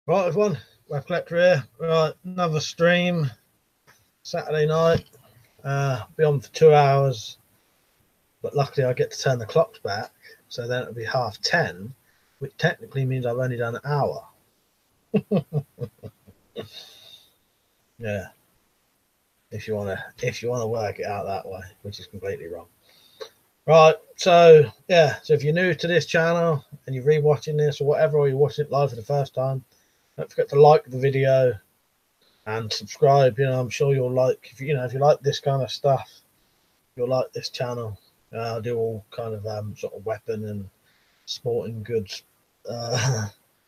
Right, everyone, WeaponCollector here. Right, another stream, Saturday night. Be on for 2 hours, but luckily I get to turn the clocks back, so then it'll be 10:30, which technically means I've only done an hour. Yeah, if you wanna work it out that way, which is completely wrong. Right, so yeah, so if you're new to this channel and you're rewatching this or whatever, or you're watching it live for the first time, don't forget to like the video and subscribe. I'm sure you'll like, if you like this kind of stuff, you'll like this channel. I do all kind of sort of weapon and sporting goods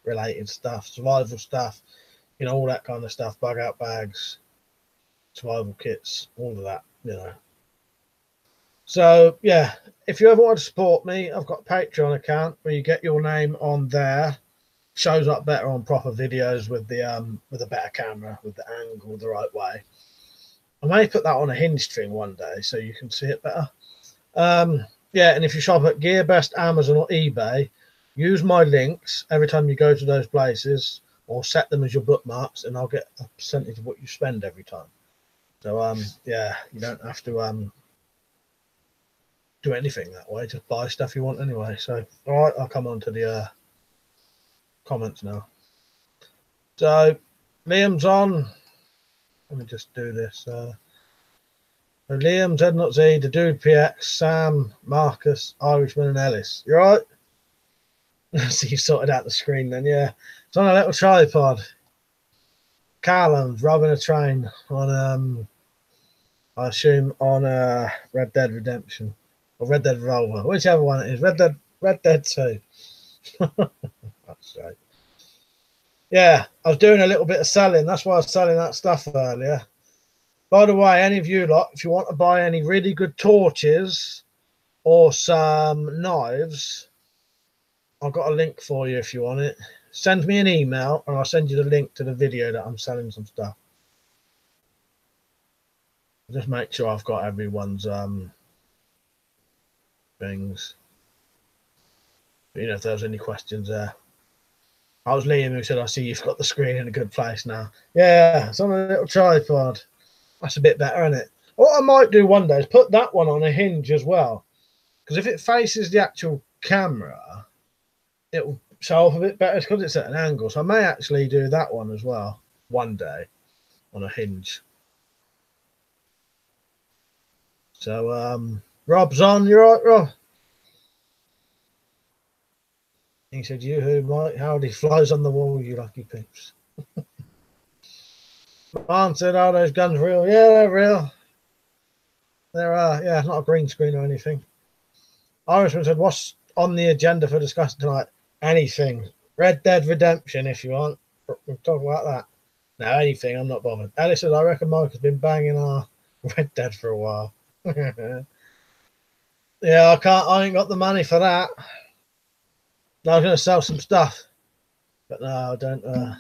related stuff, survival stuff, all that kind of stuff, bug out bags, survival kits, all of that, So yeah, if you ever want to support me, I've got a Patreon account where you get your name on there. Shows up better on proper videos with a better camera, with the angle the right way. I may put that on a hinge string one day so you can see it better. Yeah, and if you shop at GearBest, Amazon, or eBay, use my links every time you go to those places, or set them as your bookmarks, and I'll get a percentage of what you spend every time. So yeah, you don't have to do anything that way. Just buy stuff you want anyway. So all right, I'll come on to the comments now. So Liam's on. Let me just do this. So Liam, Z0Z, the Dude PX, Sam, Marcus, Irishman, and Ellis. You all right? So you sorted out the screen then, yeah. It's on a little tripod. Callum's robbing a train on, I assume, on Red Dead Redemption or Red Dead Revolver, whichever one it is. Red Dead 2. That's right. Yeah, I was doing a little bit of selling. That's why I was selling that stuff earlier. By the way, any of you lot, if you want to buy any really good torches or some knives, I've got a link for you if you want it. Send me an email and I'll send you the link to the video that I'm selling some stuff. Just make sure I've got everyone's things. But, if there's any questions there. I was Liam who said, I see you've got the screen in a good place now. Yeah, it's on a little tripod. That's a bit better, isn't it? What I might do one day is put that one on a hinge as well. Because if it faces the actual camera, it will show off a bit better because it's at an angle. So I may actually do that one as well one day on a hinge. So Rob's on. You're right, Rob? He said, you who might, howdy, flies on the wall, you lucky peeps. Martin said, are those guns real? Yeah, they're real. There are, yeah, not a green screen or anything. Irishman said, what's on the agenda for discussion tonight? Anything. Red Dead Redemption, if you want. We'll talk about that. No, anything. I'm not bothered. Alice said, I reckon Mike has been banging our Red Dead for a while. Yeah, I ain't got the money for that. I was going to sell some stuff. But no, I don't.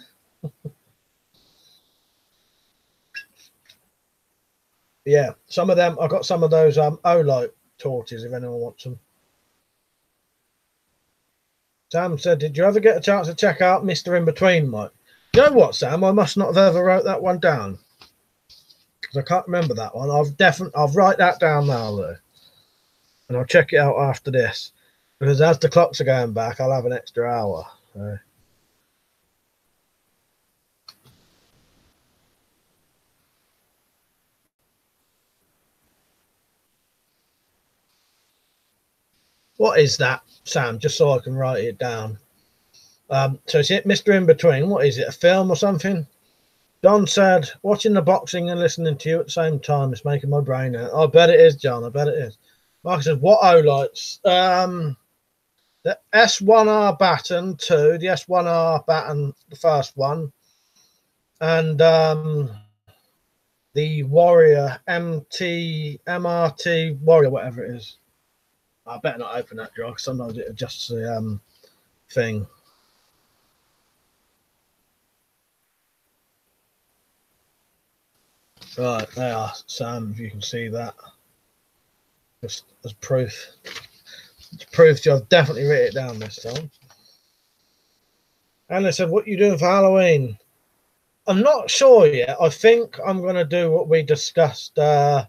Yeah, some of them, I got some of those Olight torches if anyone wants them. Sam said, did you ever get a chance to check out Mr. In Between, Mike? You know what, Sam? I must not have ever wrote that one down. Because I can't remember that one. I'll write that down now, though. And I'll check it out after this. Because as the clocks are going back, I'll have an extra hour. So. What is that, Sam? Just so I can write it down. So is it Mr. In Between? What is it? A film or something? Don said, watching the boxing and listening to you at the same time is making my brain hurt. I bet it is, John. I bet it is. Mark says, what Olights? The S1R baton 2, the S1R baton, the first one, and the Warrior MRT Warrior, whatever it is. I better not open that drawer because sometimes it adjusts the thing. Right, there are, Sam, if you can see that. Just as proof. It's proof I've definitely written it down this time. And they said, what are you doing for Halloween? I'm not sure yet. I think I'm going to do what we discussed. I've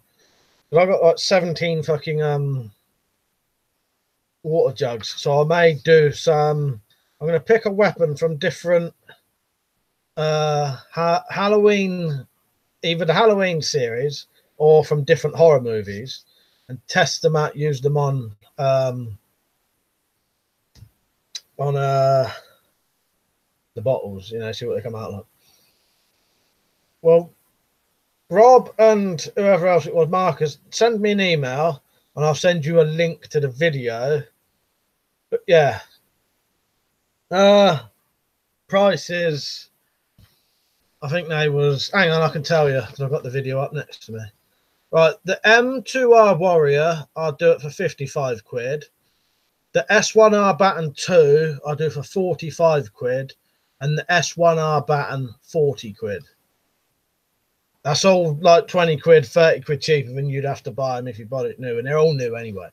got like 17 fucking water jugs. So I may do some. I'm going to pick a weapon from different Halloween, either the Halloween series or from different horror movies, and test them out, use them on the bottles, you know, see what they come out like. Well, Rob and whoever else it was, Marcus, send me an email and I'll send you a link to the video. But yeah, prices, I think they was, hang on, I can tell you because I've got the video up next to me. Right, the M2R Warrior, I'll do it for 55 quid. The S1R Baton 2, I'll do for 45 quid. And the S1R Baton, 40 quid. That's all like 20 quid, 30 quid cheaper than you'd have to buy them if you bought it new. And they're all new anyway.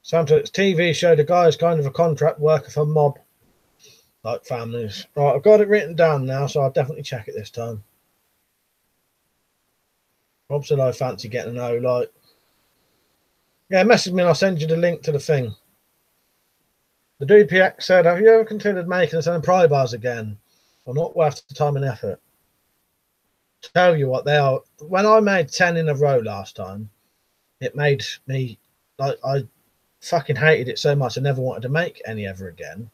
Sometimes TV show, the guy is kind of a contract worker for mob like families. Right, I've got it written down now, so I'll definitely check it this time. Rob said I fancy getting an O light. Yeah, message me and I'll send you the link to the thing. The dude PX said, have you ever considered making and selling pry bars again? Or not worth the time and effort? Tell you what, they are. When I made 10 in a row last time, it made me, like, I fucking hated it so much I never wanted to make any ever again.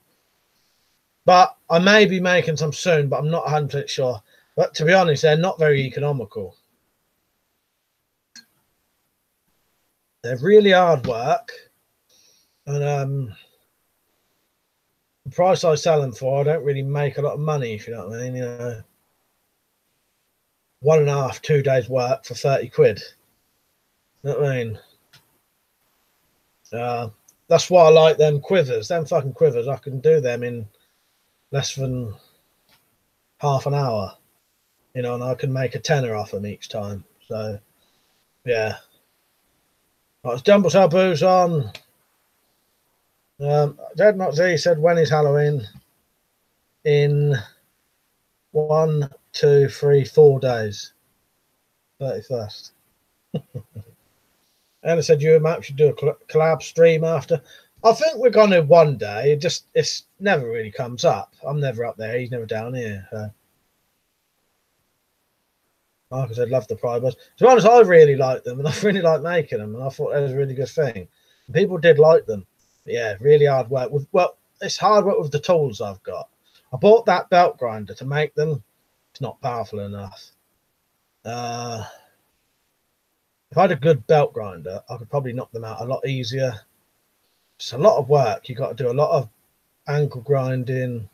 But I may be making some soon, but I'm not 100% sure. But to be honest, they're not very economical. They're really hard work. And the price I sell them for, I don't really make a lot of money, if you know what I mean. You know, 1.5, 2 days work for 30 quid. You know what I mean? That's why I like them quivers. Them fucking quivers, I can do them in less than half an hour. You know, and I can make a tenner off them each time. So, yeah. Right, it's Jumble Cell Booze on. Dead Not Z said, when is Halloween? In 1, 2, 3, 4 days. 31st. And I said, you and Matt should do a collab stream after. I think we're going to one day. It's never really comes up. I'm never up there. He's never down here. So. Like I said, love the pry bars. To be honest, I really like them, and I really like making them, and I thought it was a really good thing. And people did like them. But yeah, really hard work. Well, it's hard work with the tools I've got. I bought that belt grinder to make them. It's not powerful enough. If I had a good belt grinder, I could probably knock them out a lot easier. It's a lot of work. You got to do a lot of angle grinding,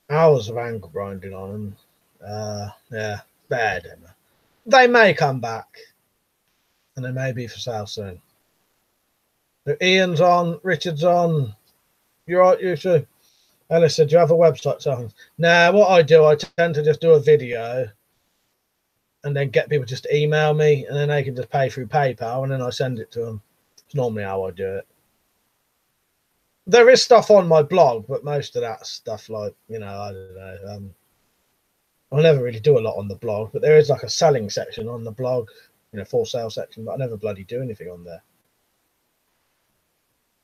hours of angle grinding on them. Yeah. Bad. They may come back and they may be for sale soon. So Ian's on, Richard's on. You're right, you too. Ellis said, do you have a website? So, nah, what I do, I tend to just do a video and then get people just to email me and then they can just pay through PayPal and then I send it to them. It's normally how I do it. There is stuff on my blog, but most of that stuff, like, you know, I don't know. I never really do a lot on the blog, but there is like a selling section on the blog, you know, for sale section, but I never bloody do anything on there.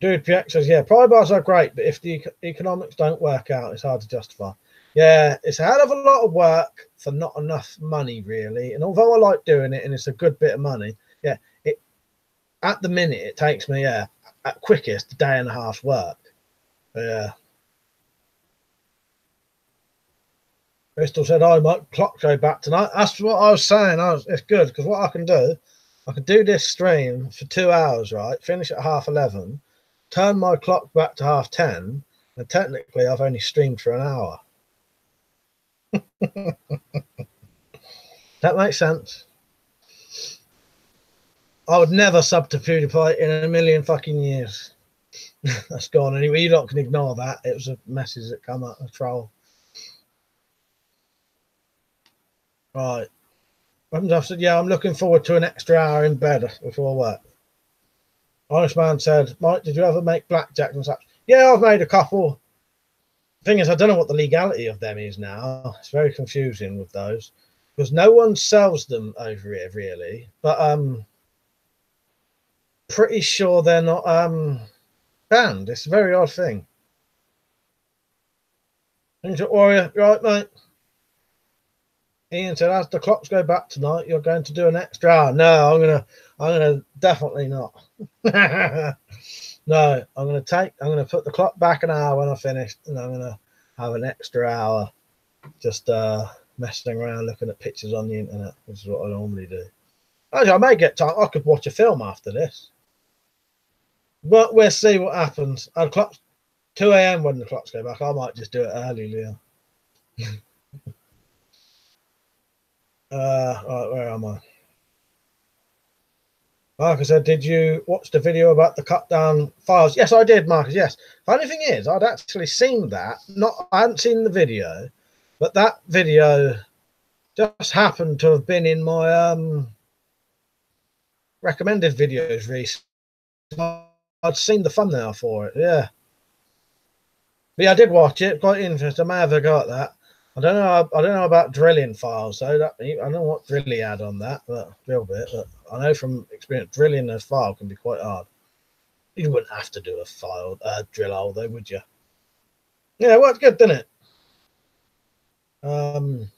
Dude PX says, yeah, pry bars are great, but if the economics don't work out, it's hard to justify. Yeah, it's a hell of a lot of work for not enough money, really. And although I like doing it and it's a good bit of money, yeah, at the minute it takes me, yeah, at quickest, a day and a half's work. But, yeah. Crystal said, I might clock go back tonight. That's what I was saying. It's good because what I can do this stream for 2 hours, right? Finish at 11:30, turn my clock back to 10:30, and technically I've only streamed for an hour. That makes sense. I would never sub to PewDiePie in a million fucking years. That's gone anyway. You lot can ignore that. It was a message that come up, a troll. Right. I said, yeah, I'm looking forward to an extra hour in bed before work. Honest Man said, Mike, did you ever make blackjack and such? Yeah, I've made a couple. Thing is, I don't know what the legality of them is now. It's very confusing with those because no one sells them over here really. But pretty sure they're not banned. It's a very odd thing. Ninja Warrior, right, mate? Ian said, as the clocks go back tonight, you're going to do an extra hour. No, I'm gonna definitely not. No, I'm gonna put the clock back an hour when I finish, and I'm gonna have an extra hour just messing around looking at pictures on the internet, which is what I normally do. Actually, I may get time. I could watch a film after this. But we'll see what happens. Our clock's 2 a.m. when the clocks go back. I might just do it early, Leo. Right, where am I? Marcus said, did you watch the video about the cut down files? Yes, I did, Marcus, yes. Funny thing is, I'd actually seen that. I hadn't seen the video, but that video just happened to have been in my recommended videos recently. I'd seen the thumbnail for it, yeah. But yeah, I did watch it, quite interesting. I may have got that. I don't know about drilling files, so I don't know what drill he had on that, but a little bit. But I know from experience, drilling a file can be quite hard. You wouldn't have to do a drill hole, though, would you? Yeah, it worked good, didn't it? Right,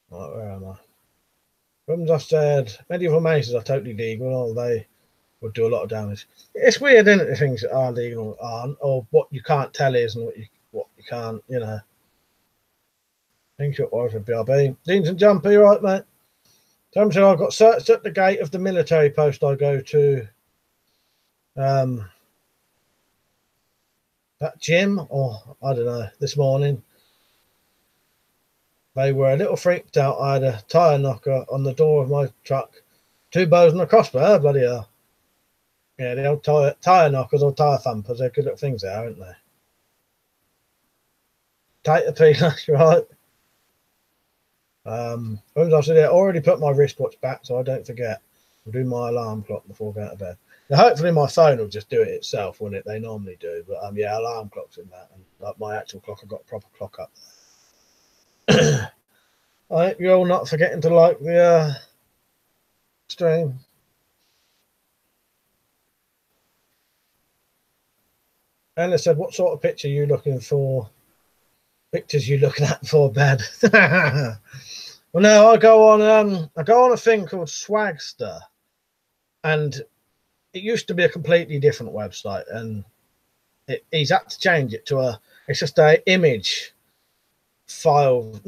where am I? Rooms, I've said medieval maces are totally legal, although they would do a lot of damage. It's weird, isn't it? The things that are legal aren't, or what you can't tell is, and what you can't, you know. Thank you, for BRB. Jeans and jumper, you right, mate? Tom said I got searched at the gate of the military post I go to. That gym, or I don't know, this morning. They were a little freaked out. I had a tyre knocker on the door of my truck, 2 bows and a crossbow. Oh, bloody hell. Yeah, the old tyre knockers or tyre thumpers, they're good little things there, aren't they? Tighter peeler, right? I said, I already put my wristwatch back so I don't forget. I'll do my alarm clock before going to bed. Now, hopefully my phone will just do it itself, won't it? They normally do. But yeah, alarm clock's in that. And like my actual clock, I've got a proper clock up there. I hope you're all not forgetting to like the stream. Ella said, what sort of picture are you looking for? Pictures you looking at for bed? Well, no, I go on a thing called Swagster, and it used to be a completely different website, and he's had to change it to it's just a image file.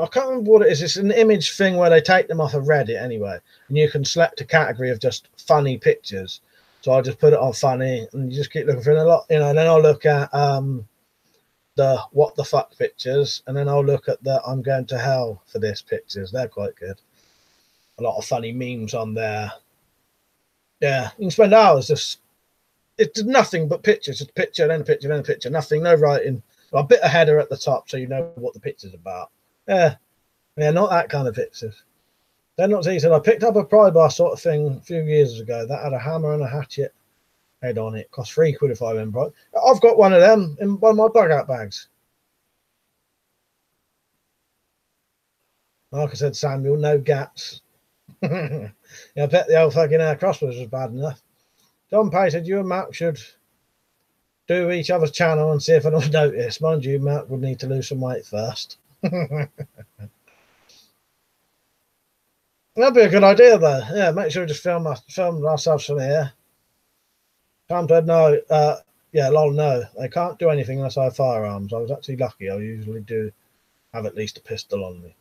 I can't remember what it is. It's an image thing where they take them off of Reddit anyway, and you can select a category of just funny pictures. So I just put it on funny, and you just keep looking for it a lot, you know. And then I'll look at the what the fuck pictures, and then I'll look at the I'm going to hell for this pictures. They're quite good. A lot of funny memes on there. Yeah, you can spend hours just, it's nothing but pictures, just picture, then a picture, then a picture, nothing, no writing. A bit of header at the top so you know what the picture's about. Yeah, not that kind of pictures. They're not easy. I picked up a pry bar sort of thing a few years ago that had a hammer and a hatchet head on it. Cost £3 if I remember right. I've got one of them in one of my bug out bags. Like I said, Samuel, no gaps. Yeah, I bet the old fucking air crossbows was bad enough. John Pay said you and Matt should do each other's channel and see if anyone's noticed. Mind you, Matt would need to lose some weight first. That'd be a good idea, though. Yeah, make sure we just film ourselves from here. Tom said no. Yeah, lol, no. They can't do anything unless I have firearms. I was actually lucky. I usually do have at least a pistol on me.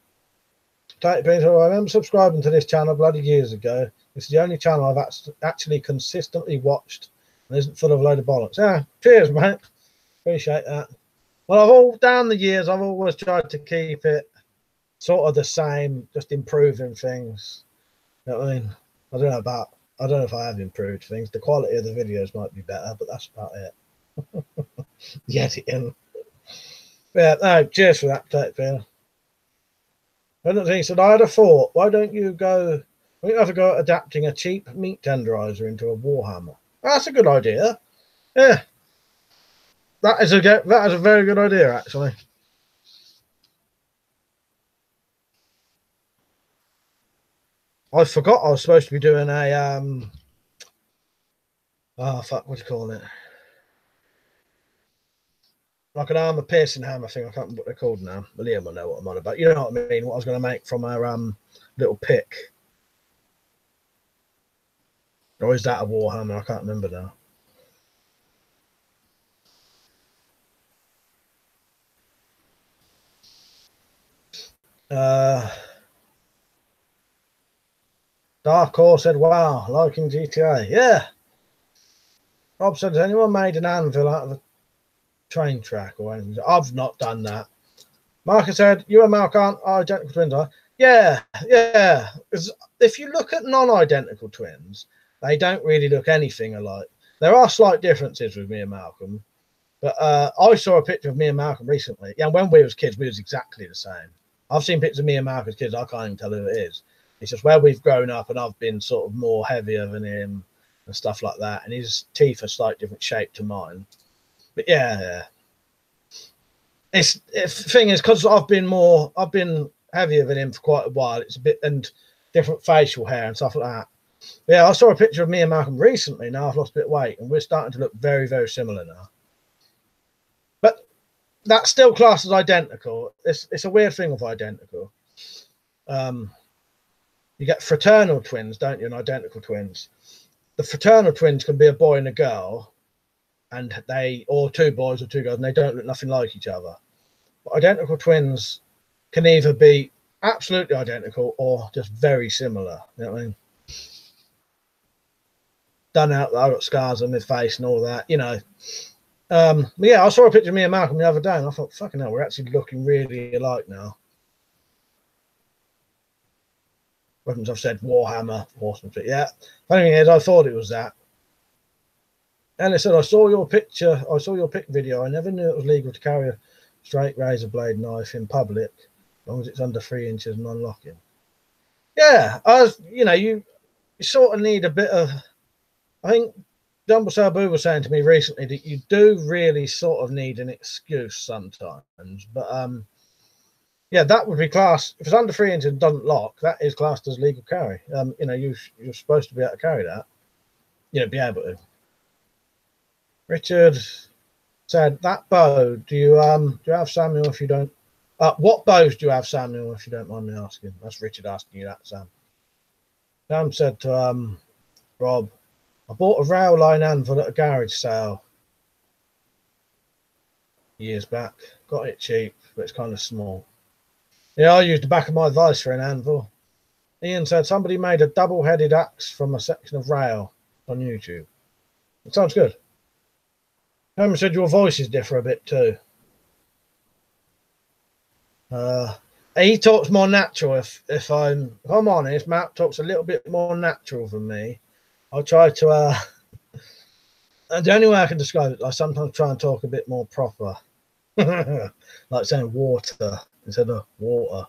I remember subscribing to this channel bloody years ago. This is the only channel I've actually consistently watched and isn't full of a load of bollocks. Yeah, cheers, mate. Appreciate that. Well, down the years, I've always tried to keep it sort of the same, just improving things. You know what I mean? I don't know if I have improved things. The quality of the videos might be better, but that's about it. The editing. Yeah, no, cheers for that, Tate Peter. He said, I had a thought. Why don't you have to go adapting a cheap meat tenderizer into a Warhammer? That's a good idea. Yeah, that is a very good idea, actually. I forgot I was supposed to be doing a oh fuck, what do you call it? Like an armor piercing hammer thing. I can't remember what they're called now. But Liam will know what I'm on about. You know what I mean? What I was going to make from our little pick. Or is that a warhammer? I can't remember now. Dark Horse said, wow, liking GTA. Yeah. Rob said, has anyone made an anvil out of a train track or anything? I've not done that. Marcus said, you and Mark aren't identical twins, are you? Yeah, yeah. Because if you look at non-identical twins, they don't really look anything alike. There are slight differences with me and Malcolm. But I saw a picture of me and Malcolm recently. Yeah, when we was kids, we was exactly the same. I've seen pictures of me and Malcolm as kids. I can't even tell who it is. It's just where we've grown up, and I've been sort of more heavier than him and stuff like that. And his teeth are slightly different shape to mine. But yeah. It's the thing is, because I've been heavier than him for quite a while. It's a bit, and different facial hair and stuff like that. Yeah, I saw a picture of me and Malcolm recently. Now I've lost a bit of weight, and we're starting to look very, very similar now. But that's still classed as identical. It's a weird thing of identical. You get fraternal twins, don't you, and identical twins. The fraternal twins can be a boy and a girl, and or two boys or two girls, and they don't look nothing like each other. But identical twins can either be absolutely identical or just very similar. You know what I mean? Done out, I've got scars on my face and all that, you know. Yeah, I saw a picture of me and Malcolm the other day, and I thought, fucking hell, we're actually looking really alike now. Weapons, I've said Warhammer, horsemanship. Yeah, funny thing is, I thought it was that. And they said, I saw your pick video. I never knew it was legal to carry a straight razor blade knife in public, as long as it's under 3 inches and unlocking. Yeah, you sort of need a bit of. I think Jumbo Sabu was saying to me recently that you do really sort of need an excuse sometimes, but yeah, that would be classed if it's under 3 inches and doesn't lock. That is classed as legal carry. You're supposed to be able to carry that. Be able to. Richard said, "That bow. Do you have, Samuel? If you don't, what bows do you have, Samuel? If you don't mind me asking." That's Richard asking you that, Sam. Sam said to Rob, "I bought a rail line anvil at a garage sale years back. Got it cheap, but it's kind of small. Yeah, I used the back of my vice for an anvil." Ian said, "Somebody made a double-headed axe from a section of rail on YouTube." It sounds good. Homer said your voices differ a bit too. He talks more natural. If I'm honest, Matt talks a little bit more natural than me. I'll try to. The only way I can describe it, I sometimes try and talk a bit more proper, like saying water instead of water.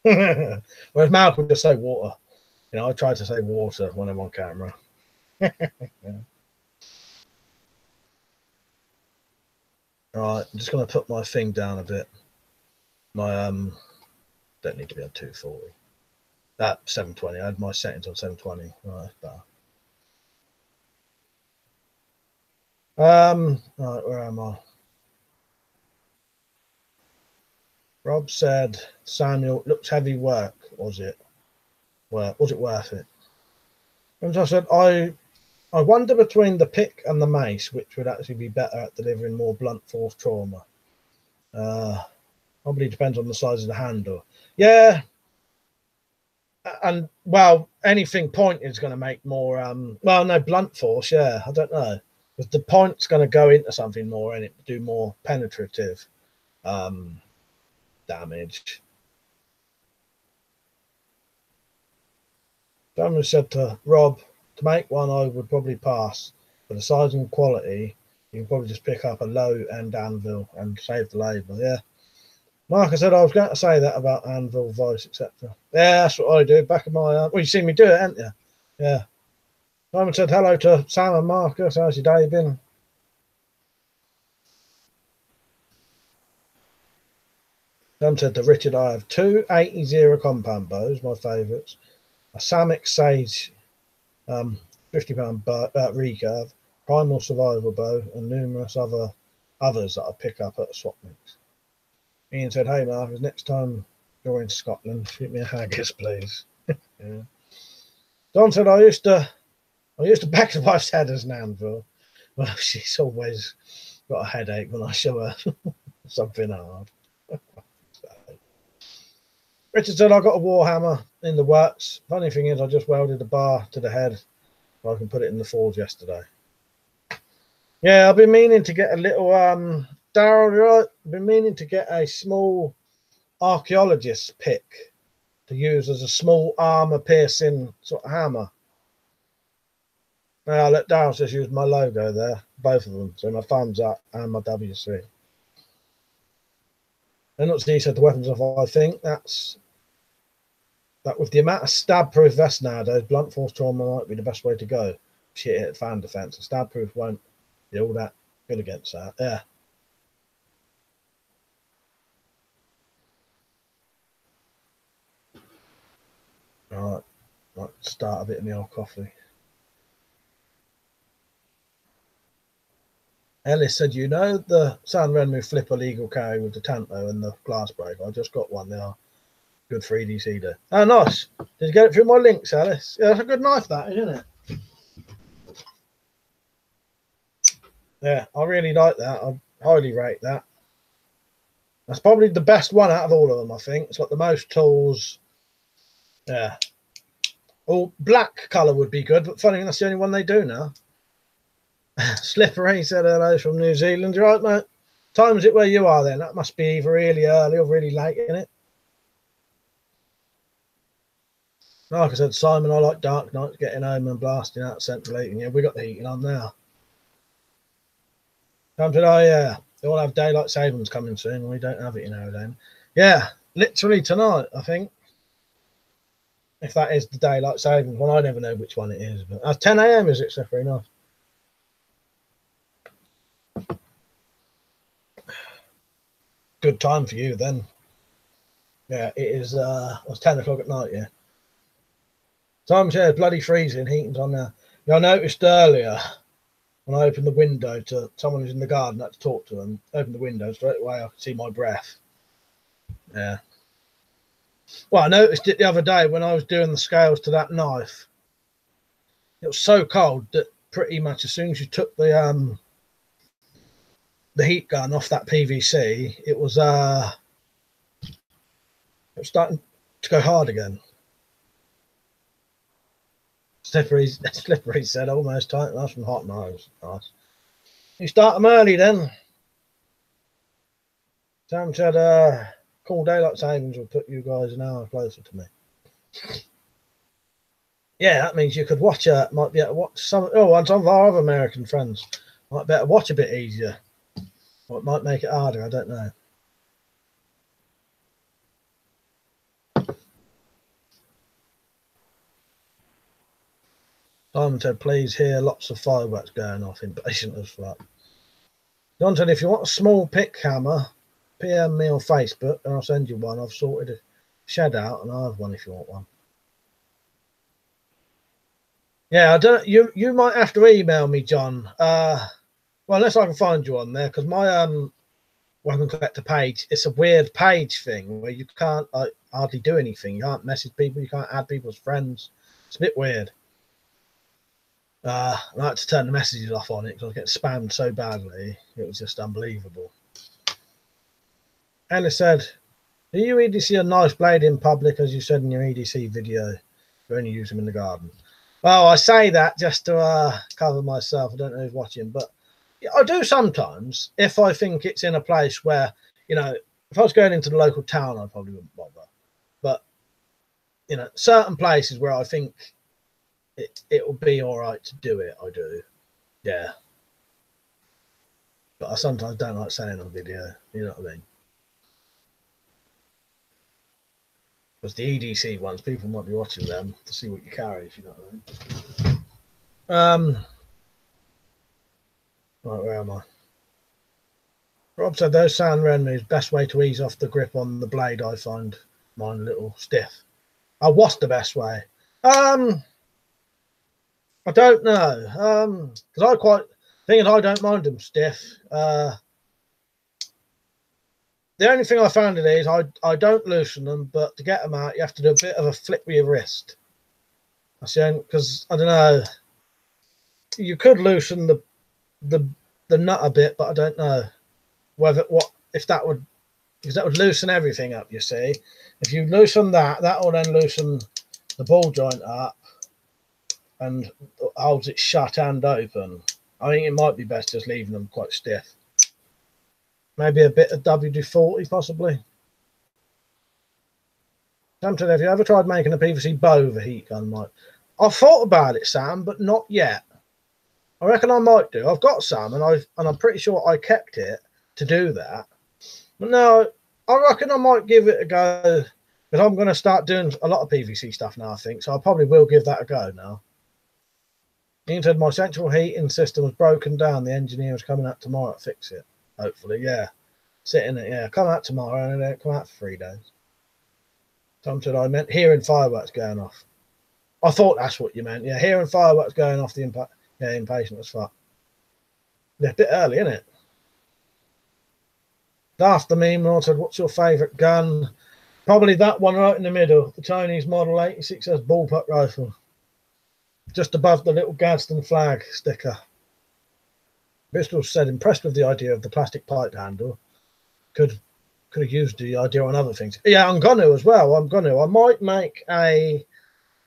Whereas Malcolm just say water. I try to say water when I'm on camera. Yeah. Right, I'm just going to put my thing down a bit. My don't need to be on 240. That 720. I had my settings on 720. Right, better. Right, where am I? Rob said, "Samuel, looks heavy work. Was it worth it?" And I said, I wonder between the pick and the mace, which would actually be better at delivering more blunt force trauma. Probably depends on the size of the handle. Yeah. And, well, anything pointed is going to make more, no, blunt force, yeah, I don't know. Because the point's going to go into something more and it do more penetrative damage. Someone said to Rob, to make one, I would probably pass. For the size and quality, you can probably just pick up a low-end anvil and save the labour. Yeah. Mark, I said I was going to say that about anvil, vice, etc. Yeah, that's what I do. Back of my well, you've seen me do it, haven't you? Yeah. Simon said hello to Sam and Marcus. How's your day been? John said to Richard, I have two 80 compound bows, my favourites, a Samick Sage £50 recurve, Primal Survival bow, and numerous others that I pick up at swap meets. Ian said, hey Mark, next time you're in Scotland, shoot me a haggis, please. Yeah. Don said, I used to back the wife's head as an anvil. Well, she's always got a headache when I show her something hard. Richard said, I got a warhammer in the works. Funny thing is, I just welded a bar to the head so I can put it in the forge yesterday. Yeah, I've been meaning to get a little Darryl, right? I've been meaning to get a small archaeologist's pick to use as a small armor piercing sort of hammer. Now look, Darryl just used my logo there, both of them, so my thumbs up and my WC. And not he said the weapons of, I think that with the amount of stab-proof vests nowadays, blunt force trauma might be the best way to go. Shit hit fan defense. Stab-proof won't be all that good against that. Yeah. All right. Might start a bit in the old coffee. Ellis said, you know the San Remo flipper legal carry with the Tanto and the glass break? I just got one. They are good for EDC there. Oh, nice. Did you get it through my links, Alice? Yeah, that's a good knife, that, isn't it? Yeah, I really like that. I highly rate that. That's probably the best one out of all of them, I think. It's got the most tools. Yeah. Oh, black colour would be good, but funny, that's the only one they do now. Slippery said hello from New Zealand. You're right, mate. Time is it where you are then? That must be either really early or really late, isn't it? Like I said, Simon, I like dark nights, getting home and blasting out central heating. Yeah, we got the heating on now. Time said, oh yeah, they all have daylight savings coming soon, and we don't have it in our then. Yeah, literally tonight, I think. If that is the daylight savings one, I never know which one it is. But 10 AM is it, so very nice. Good time for you then. Yeah, it is. It's 10 o'clock at night. Yeah. Time said, bloody freezing. Heating's on now. Yeah, I noticed earlier when I opened the window to someone who's in the garden, I had to talk to them. Opened the window straight away. I could see my breath. Yeah. Well, I noticed it the other day when I was doing the scales to that knife. It was so cold that pretty much as soon as you took the heat gun off that PVC, it was starting to go hard again. Slippery said almost tight. That's from hot knives. Nice. You start them early then. Sam said, cool daylight savings will put you guys an hour closer to me. Yeah, that means you could watch might be able to watch some of our other American friends. Might be able to watch a bit easier. Or it might make it harder, I don't know. Simon said, please hear lots of fireworks going off, impatient as fuck. John said, if you want a small pick hammer, PM me on Facebook and I'll send you one. I've sorted a shed out and I have one if you want one. Yeah, I don't. You might have to email me, John. Well, unless I can find you on there, because my WeaponCollector page, it's a weird page thing where you can't hardly do anything. You can't message people. You can't add people as friends. It's a bit weird. I had to turn the messages off on it because I was getting spammed so badly. It was just unbelievable. Ella said, do you EDC a nice blade in public, as you said in your EDC video? You only use them in the garden. Well, I say that just to cover myself. I don't know who's watching, but I do sometimes if I think it's in a place where, you know, if I was going into the local town, I probably wouldn't bother. But, you know, certain places where I think it will be all right to do it, I do. Yeah. But I sometimes don't like saying on video, you know what I mean? Because the EDC ones, people might be watching them to see what you carry, if you know what I mean. Right, where am I? Rob said those sound remedies, best way to ease off the grip on the blade. I find mine a little stiff. Oh, what's the best way? I don't know. Because I quite think I don't mind them stiff. The only thing I found it is I don't loosen them, but to get them out, you have to do a bit of a flip with your wrist. That's the only, because I don't know. You could loosen the nut a bit, but I don't know whether if that would, because that would loosen everything up. You see, if you loosen that will then loosen the ball joint up and holds it shut and open. I think it might be best just leaving them quite stiff. Maybe a bit of WD-40 possibly. Sam said, have you ever tried making a PVC bow with a heat gun, Mike? I've thought about it, Sam, but not yet. I reckon I might do. I've got some, and I'm pretty sure I kept it to do that. But no, I reckon I might give it a go, because I'm going to start doing a lot of PVC stuff now, I think. So I probably will give that a go now. Ian said my central heating system was broken down. The engineer is coming out tomorrow to fix it. Hopefully, yeah. Sit in it, yeah. Come out tomorrow, and then come out for 3 days. Tom said I meant hearing fireworks going off. I thought that's what you meant. Yeah, hearing fireworks going off the impact. Yeah, impatient as fuck. Yeah, a bit early, isn't it? After me, Lord said, what's your favourite gun? Probably that one right in the middle, the Chinese Model 86S bullpup rifle. Just above the little Gadsden flag sticker. Bristol said, impressed with the idea of the plastic pipe handle. Could have used the idea on other things. Yeah, I'm going to as well. I might make a...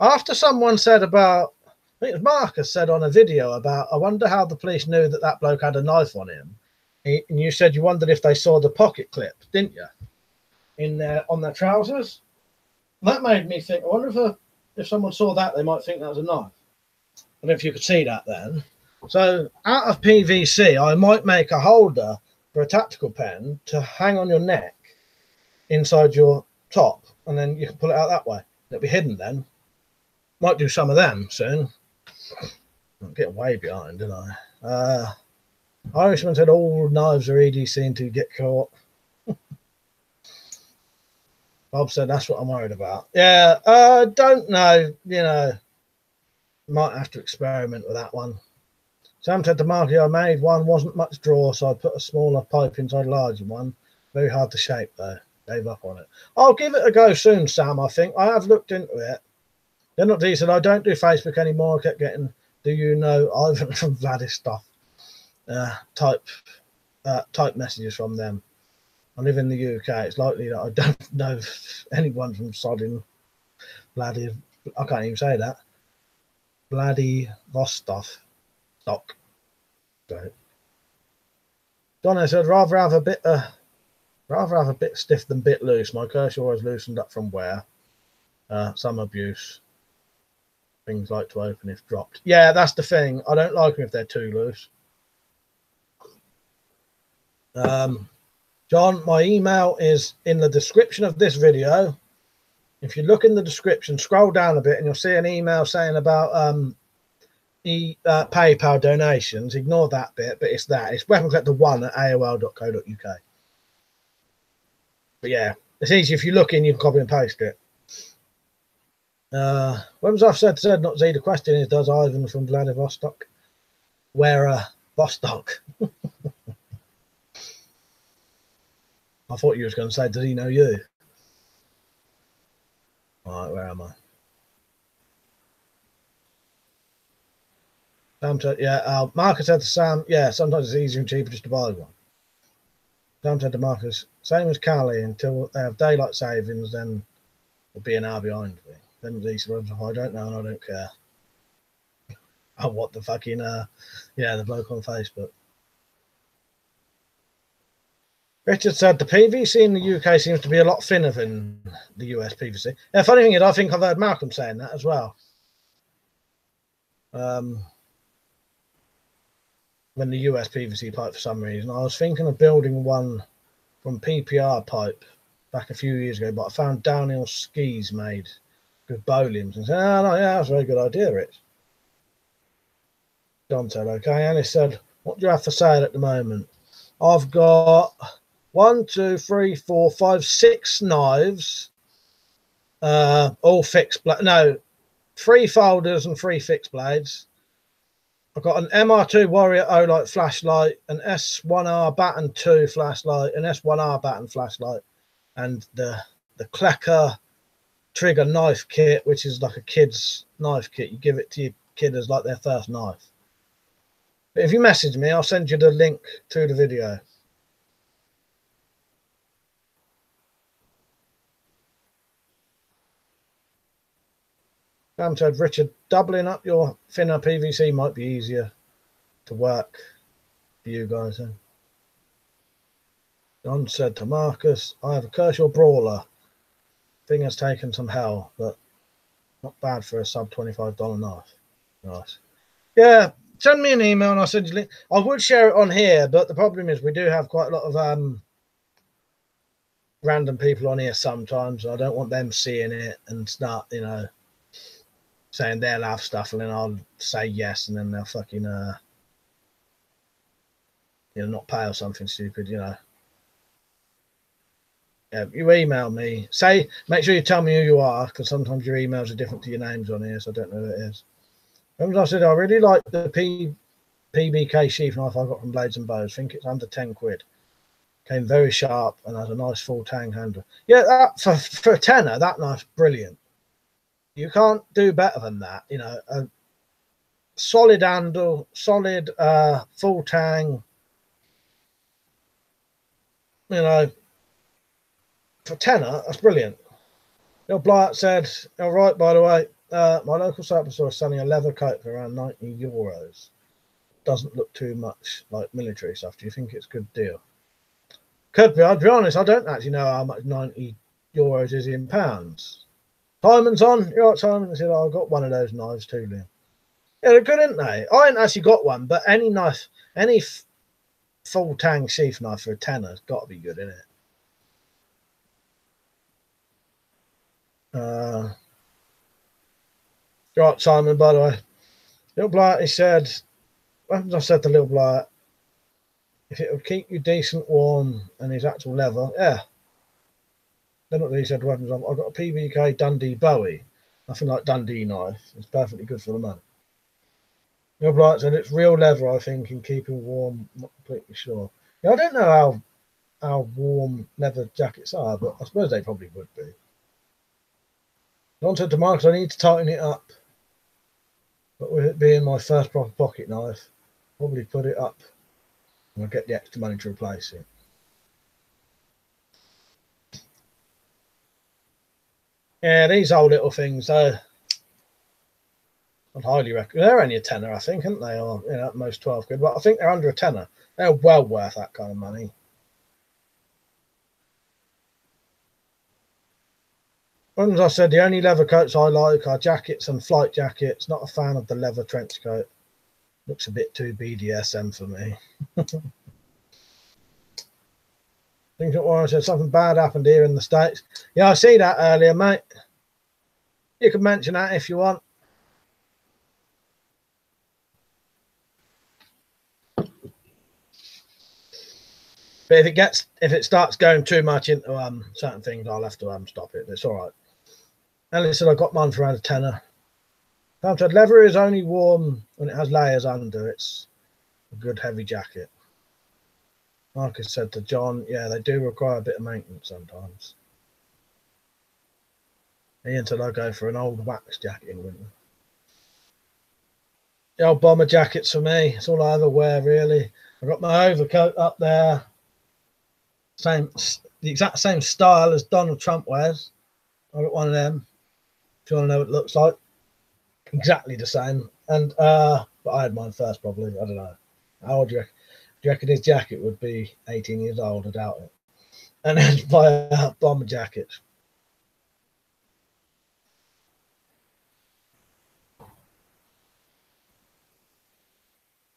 After someone said about... I think it was Marcus said on a video about, I wonder how the police knew that bloke had a knife on him. And you said you wondered if they saw the pocket clip, didn't you? On their trousers. That made me think, I wonder if someone saw that, they might think that was a knife. I don't know if you could see that then. So out of PVC, I might make a holder for a tactical pen to hang on your neck inside your top, and then you can pull it out that way. It'll be hidden then. Might do some of them soon. I'm getting way behind, didn't I? Irishman said all knives are EDC until you get caught. Bob said that's what I'm worried about. Yeah, don't know. You know, might have to experiment with that one. Sam said the market I made one wasn't much draw, so I put a smaller pipe inside a larger one. Very hard to shape though. Gave up on it. I'll give it a go soon, Sam. I think I have looked into it. They're not decent. I don't do Facebook anymore. I kept getting, do you know Ivan from Vladivostok? Type messages from them. I live in the UK. It's likely that I don't know anyone from sodding I can't even say that. Vladivostok. So, Donna said, rather have a bit stiff than bit loose. My Kershaw is loosened up from wear. Some abuse. Things like to open if dropped. Yeah, that's the thing. I don't like them if they're too loose. John, my email is in the description of this video. If you look in the description, scroll down a bit and you'll see an email saying about PayPal donations. Ignore that bit, but it's that. It's weaponcollector1@aol.co.uk. But yeah, it's easy. If you look in, you can copy and paste it. When was I've said not Z? The question is, does Ivan from Vladivostok wear a Vostok? I thought you was going to say, does he know you? All right, where am I? Sam said, yeah, Marcus said to Sam, yeah, sometimes it's easier and cheaper just to buy one. Sam said to Marcus, same as Cali, until they have daylight savings, then we'll be an hour behind me. Then he said, I don't know and I don't care. Oh, what the fucking, yeah, the bloke on Facebook. Richard said the PVC in the UK seems to be a lot thinner than the US PVC. Yeah, funny thing is, I think I've heard Malcolm saying that as well. When the US PVC pipe for some reason. I was thinking of building one from PPR pipe back a few years ago, but I found downhill skis made with bowlims and said, oh, no, yeah, that's a very good idea, Rich. John said, okay. Alice said, what do you have for sale at the moment? I've got 1, 2, 3, 4, 5, 6 knives, all fixed. No, 3 folders and 3 fixed blades. I've got an MR2 Warrior Olight flashlight, an S1R Baton 2 flashlight, an S1R Baton flashlight, and the Klecker trigger knife kit, which is like a kid's knife kit. You give it to your kid as like their first knife. But if you message me, I'll send you the link to the video. Sam said, Richard, doubling up your thinner PVC might be easier to work for you guys. Then. John said to Marcus, I have a Kershaw Brawler. Thing has taken some hell, but not bad for a sub $25 knife. Nice. Yeah, send me an email and I'll send you a link. I would share it on here, but the problem is we do have quite a lot of random people on here sometimes. I don't want them seeing it and start, you know, saying they'll have stuff, and then I'll say yes, and then they'll fucking you know, not pay or something stupid, you know. Yeah, you email me, say, make sure you tell me who you are, because sometimes your emails are different to your names on here, so I don't know who it is. Remember I said I really like the PBK sheath knife I got from Blades and Bows. I think it's under 10 quid. Came very sharp and has a nice full tang handle. Yeah, that, for a tenner, that knife's brilliant. You can't do better than that, you know. A solid handle, solid full tang, you know. For tenner, that's brilliant. Bill Blight said, all right, by the way, my local cyber store is selling a leather coat for around €90. Doesn't look too much like military stuff. Do you think it's a good deal? Could be. I'll be honest, I don't actually know how much €90 is in pounds. Simon's on. You're right, Simon. I said, oh, I've got one of those knives too, Liam. Yeah, they're good, aren't they? I ain't actually got one, but any knife, any full tang sheath knife for a tenner has got to be good, isn't it? Right, Simon, by the way. Little Blight, he said, I said to Little Blight, if it would keep you decent warm and his actual leather, yeah. Then what he said to weapons, I've got a PBK Dundee Bowie. Nothing like Dundee knife. It's perfectly good for the money. Little Blight said it's real leather, I think, in keeping warm. Not completely sure. Yeah, I don't know how warm leather jackets are, but I suppose they probably would be. John said to Marcus, I need to tighten it up. But with it being my first proper pocket knife, probably put it up and I'll get the extra money to replace it. Yeah, these old little things, though, I'd highly recommend. They're only a tenner, I think, aren't they? Or, you know, at most 12 quid, but I think they're under a tenner. They're well worth that kind of money. As I said, the only leather coats I like are jackets and flight jackets. Not a fan of the leather trench coat. Looks a bit too BDSM for me. I think I said something bad happened here in the States. Yeah, I see that earlier, mate. You can mention that if you want. But if it starts going too much into certain things, I'll have to stop it. It's all right. Ellie said I got mine for around a tenner. Tom said leather is only warm when it has layers under. It's a good heavy jacket. Marcus said to John, yeah, they do require a bit of maintenance sometimes. Ian said I go for an old wax jacket in winter. The old bomber jackets for me. It's all I ever wear, really. I got my overcoat up there. The exact same style as Donald Trump wears. I got one of them. If you want to know what it looks like. Exactly the same. And but I had mine first, probably. I don't know. How old do you reckon? Do you reckon his jacket would be 18 years old? I doubt it. And then buy bomber jackets.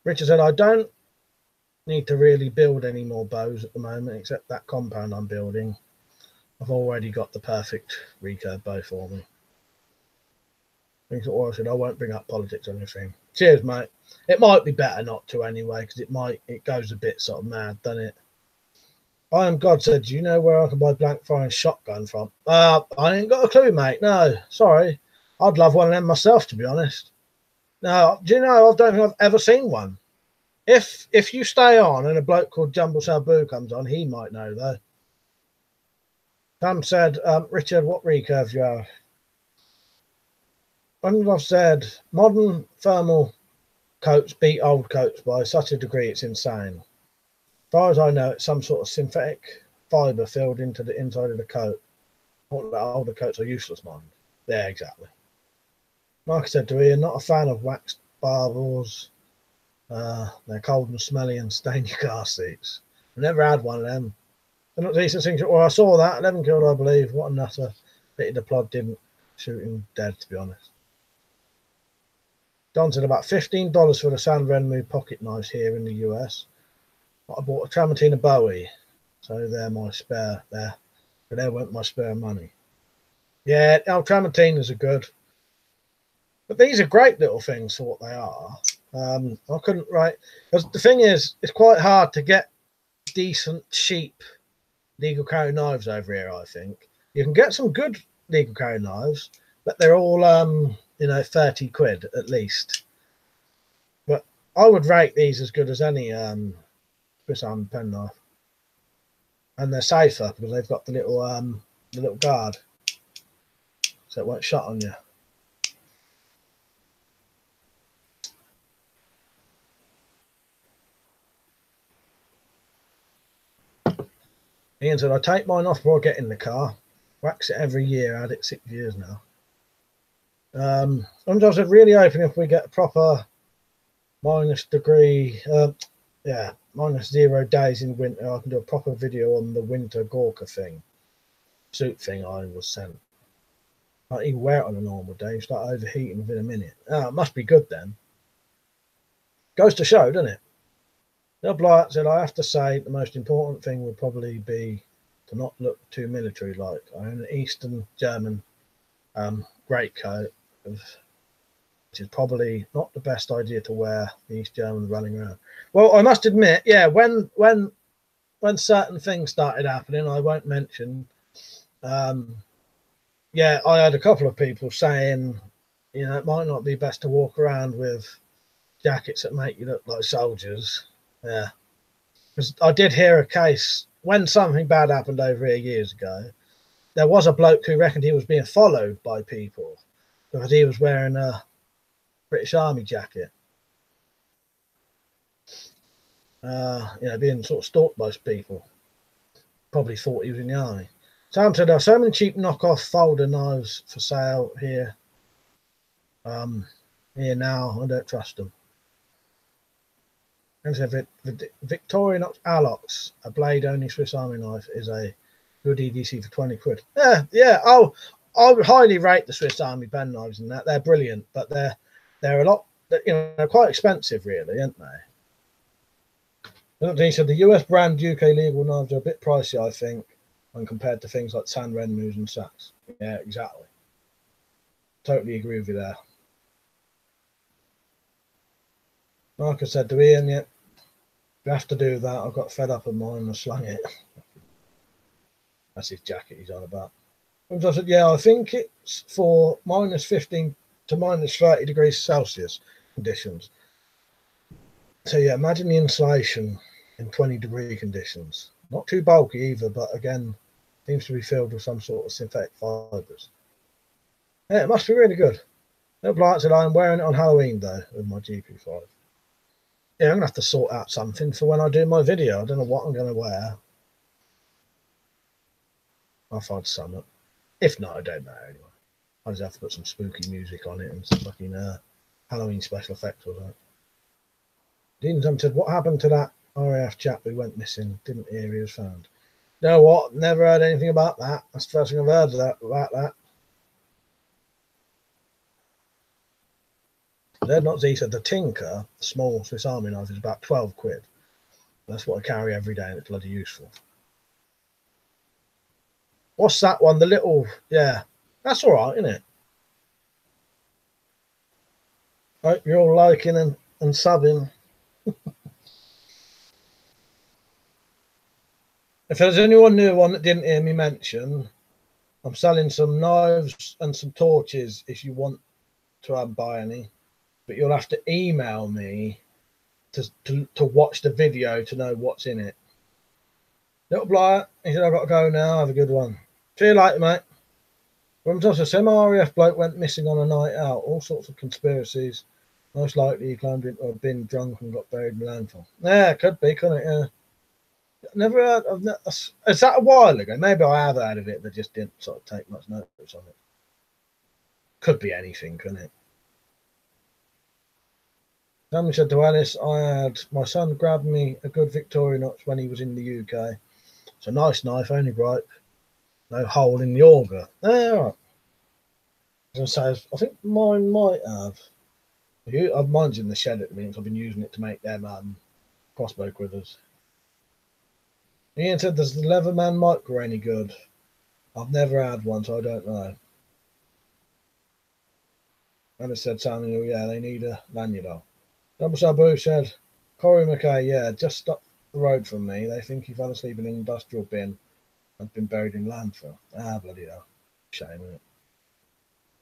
Richard said, I don't need to really build any more bows at the moment, except that compound I'm building. I've already got the perfect recurve bow for me. I said, I won't bring up politics or anything. Cheers, mate. It might be better not to anyway, because it goes a bit sort of mad, doesn't it? I am God said, do you know where I can buy blank firing shotgun from? I ain't got a clue, mate. No, sorry. I'd love one of them myself, to be honest. No, do you know, I don't think I've ever seen one. If you stay on and a bloke called Jumble Sabu comes on, he might know, though. Sam said, Richard, what recurve you have? I've said, modern thermal coats beat old coats by such a degree it's insane. As far as I know, it's some sort of synthetic fibre filled into the inside of the coat. What the older coats are useless, mind. Yeah, exactly. Like I said to Ian, not a fan of waxed barbels. They're cold and smelly and stain your car seats. I never had one of them. They're not decent things. Well, I saw that. 11 killed, I believe. What a nutter. Pity the plod didn't shoot him dead, to be honest. Don said about $15 for the San Renmu pocket knives here in the US. I bought a Tramontina Bowie. So they're my spare there. But there went my spare money. Yeah, Tramontinas are good. But these are great little things for what they are. I couldn't write. Because the thing is, it's quite hard to get decent, cheap legal carry knives over here, I think. You can get some good legal carry knives, but they're all, 30 quid at least. But I would rate these as good as any Swiss Army penknife. And they're safer because they've got the little guard. So it won't shut on you. Ian said, I take mine off before I get in the car. Wax it every year. I had it 6 years now. Sometimes I'm really hoping if we get a proper minus 0 days in winter, I can do a proper video on the winter Gorka suit thing I was sent. I can't even wear it on a normal day. You start overheating within a minute. It must be good then. Goes to show, doesn't it? Neil Blight said, I have to say the most important thing would probably be to not look too military-like. I own an Eastern German greatcoat, which is probably not the best idea to wear the East Germans running around. Well, I must admit, yeah, when certain things started happening, I won't mention, yeah, I had a couple of people saying, it might not be best to walk around with jackets that make you look like soldiers. Yeah, because I did hear a case when something bad happened over here years ago. There was a bloke who reckoned he was being followed by people because he was wearing a British Army jacket. Being sort of stalked by people. Probably thought he was in the army. Sam said there are so many cheap knockoff folder knives for sale here. Here now, I don't trust them. And said Victorinox Alox, a blade-only Swiss Army knife, is a good EDC for 20 quid. Yeah. Oh, I would highly rate the Swiss Army pen knives in that. They're brilliant, but they're a lot, they're quite expensive, really, aren't they? He said the US brand UK legal knives are a bit pricey, I think, when compared to things like San Renmus and Saks. Yeah, exactly. Totally agree with you there. Like I said to Ian, yeah, you have to do that. I got fed up of mine and slung it. That's his jacket he's on about. And I said, yeah, I think it's for minus 15 to minus 30 degrees Celsius conditions. So yeah, imagine the insulation in 20-degree conditions. Not too bulky either, but again, seems to be filled with some sort of synthetic fibres. Yeah, it must be really good. No Blight said, I'm wearing it on Halloween though, with my GP5. Yeah, I'm going to have to sort out something for when I do my video. I don't know what I'm going to wear. I'll find something. If not, I don't know anyway. I just have to put some spooky music on it and some fucking Halloween special effects or something. Dean said, what happened to that RAF chap who went missing? Didn't hear he was found. You know what? Never heard anything about that. That's the first thing I've heard about that. They're not Z said the Tinker, the small Swiss Army knife, is about 12 quid. That's what I carry every day and it's bloody useful. What's that one? The little, yeah, that's all right, isn't it? Hope you're all liking and subbing. If there's anyone new on that didn't hear me mention, I'm selling some knives and some torches if you want to buy any, but you'll have to email me to watch the video to know what's in it. Little Blight, he said, I've got to go now. Have a good one. See you later, mate. From just a semi-RAF bloke went missing on a night out. All sorts of conspiracies. Most likely he climbed into a bin drunk and got buried in the landfill. Yeah, could be, couldn't it? Yeah. Never heard of that. Is that a while ago? Maybe I have heard of it, but just didn't sort of take much notice on it. Could be anything, couldn't it? Somebody said to Alice, I had my son grab me a good Victorinox when he was in the UK. It's a nice knife, only bright. No hole in the auger. Yeah, right. I think mine might have. Mine's in the shed at the minute. I've been using it to make them crossbow quivers. Ian said, does the Leatherman micro any good? I've never had one, so I don't know. And it said, Samuel, yeah, they need a lanyard on. Double Sabu said, Corey McKay, yeah, just up the road from me. They think he fell asleep in an industrial bin and been buried in landfill. Ah, bloody hell. Shame,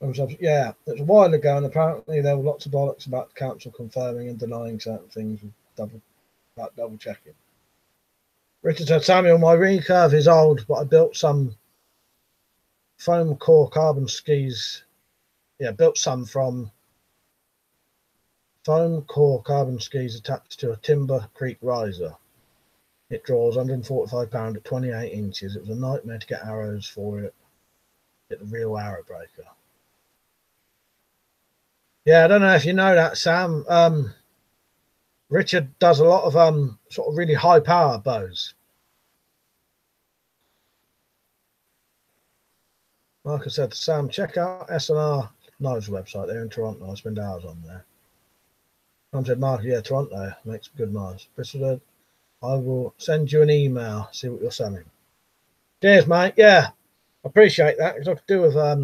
isn't it? Yeah, it was a while ago, and apparently there were lots of bollocks about the council confirming and denying certain things with double checking. Richard said, Samuel, my recurve is old, but I built some foam core carbon skis. Yeah, built some from foam core carbon skis attached to a Timber Creek riser. It draws 145 pounds at 28 inches. It was a nightmare to get arrows for it. Get the real arrow breaker. Yeah, I don't know if you know that, Sam. Richard does a lot of sort of really high power bows. Like I said to Sam, check out SNR Knives website. They're in Toronto. I spend hours on there. Sam said, Mark, yeah, Toronto makes good knives. Bristol, I will send you an email, see what you're selling. Cheers, mate. Yeah, I appreciate that because I could do with I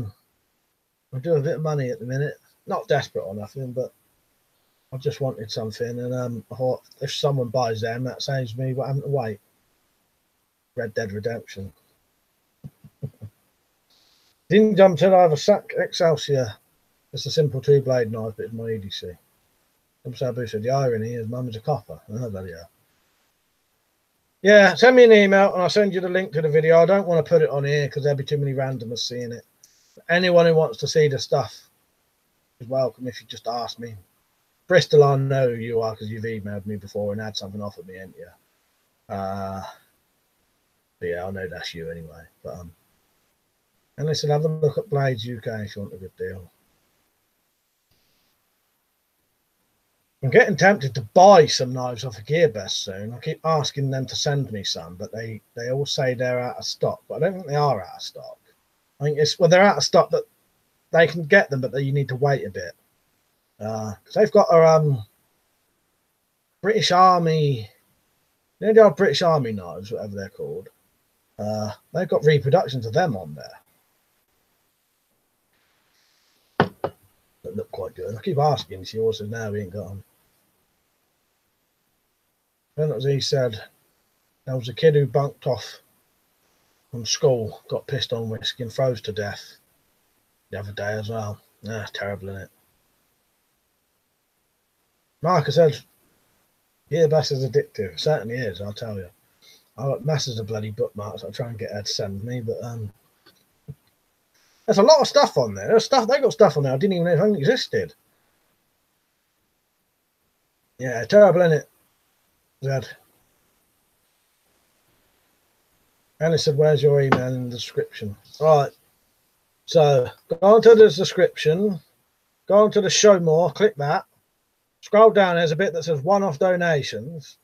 do a bit of money at the minute. Not desperate or nothing, but I just wanted something, and I thought if someone buys them, that saves me having to wait. Red Dead Redemption. Didn't jump till I have a Sac Excelsior. It's a simple two-blade knife, but it's my EDC. Sabu said the irony is mum is a copper. Oh, bloody hell. Yeah, send me an email and I'll send you the link to the video. I don't want to put it on here because there'll be too many randomers seeing it. Anyone who wants to see the stuff is welcome if you just ask me. Bristol, I know who you are because you've emailed me before and had something offered me, ain't you? But yeah, I know that's you anyway. But and listen, have a look at Blades UK if you want a good deal. I'm getting tempted to buy some knives off of GearBest soon. I keep asking them to send me some, but they all say they're out of stock. But I don't think they are out of stock. I think it's they're out of stock, but they can get them, but you need to wait a bit because they've got a British Army, you know, the old British Army knives, whatever they're called. They've got reproductions of them on there that look quite good. I keep asking, she also now we ain't got them. Then as he said, there was a kid who bunked off from school, got pissed on whiskey and froze to death the other day as well. That's terrible, isn't it? Mark said, yeah, Bass is addictive. It certainly is, I'll tell you. I've got masses of bloody bookmarks I try and get her to send me, but there's a lot of stuff on there. There's stuff, they got stuff on there I didn't even know existed. Yeah, terrible, isn't it? Zed. And it said, where's your email in the description? All right. So go on to the description, go on to the show more, click that. Scroll down, there's a bit that says one-off donations.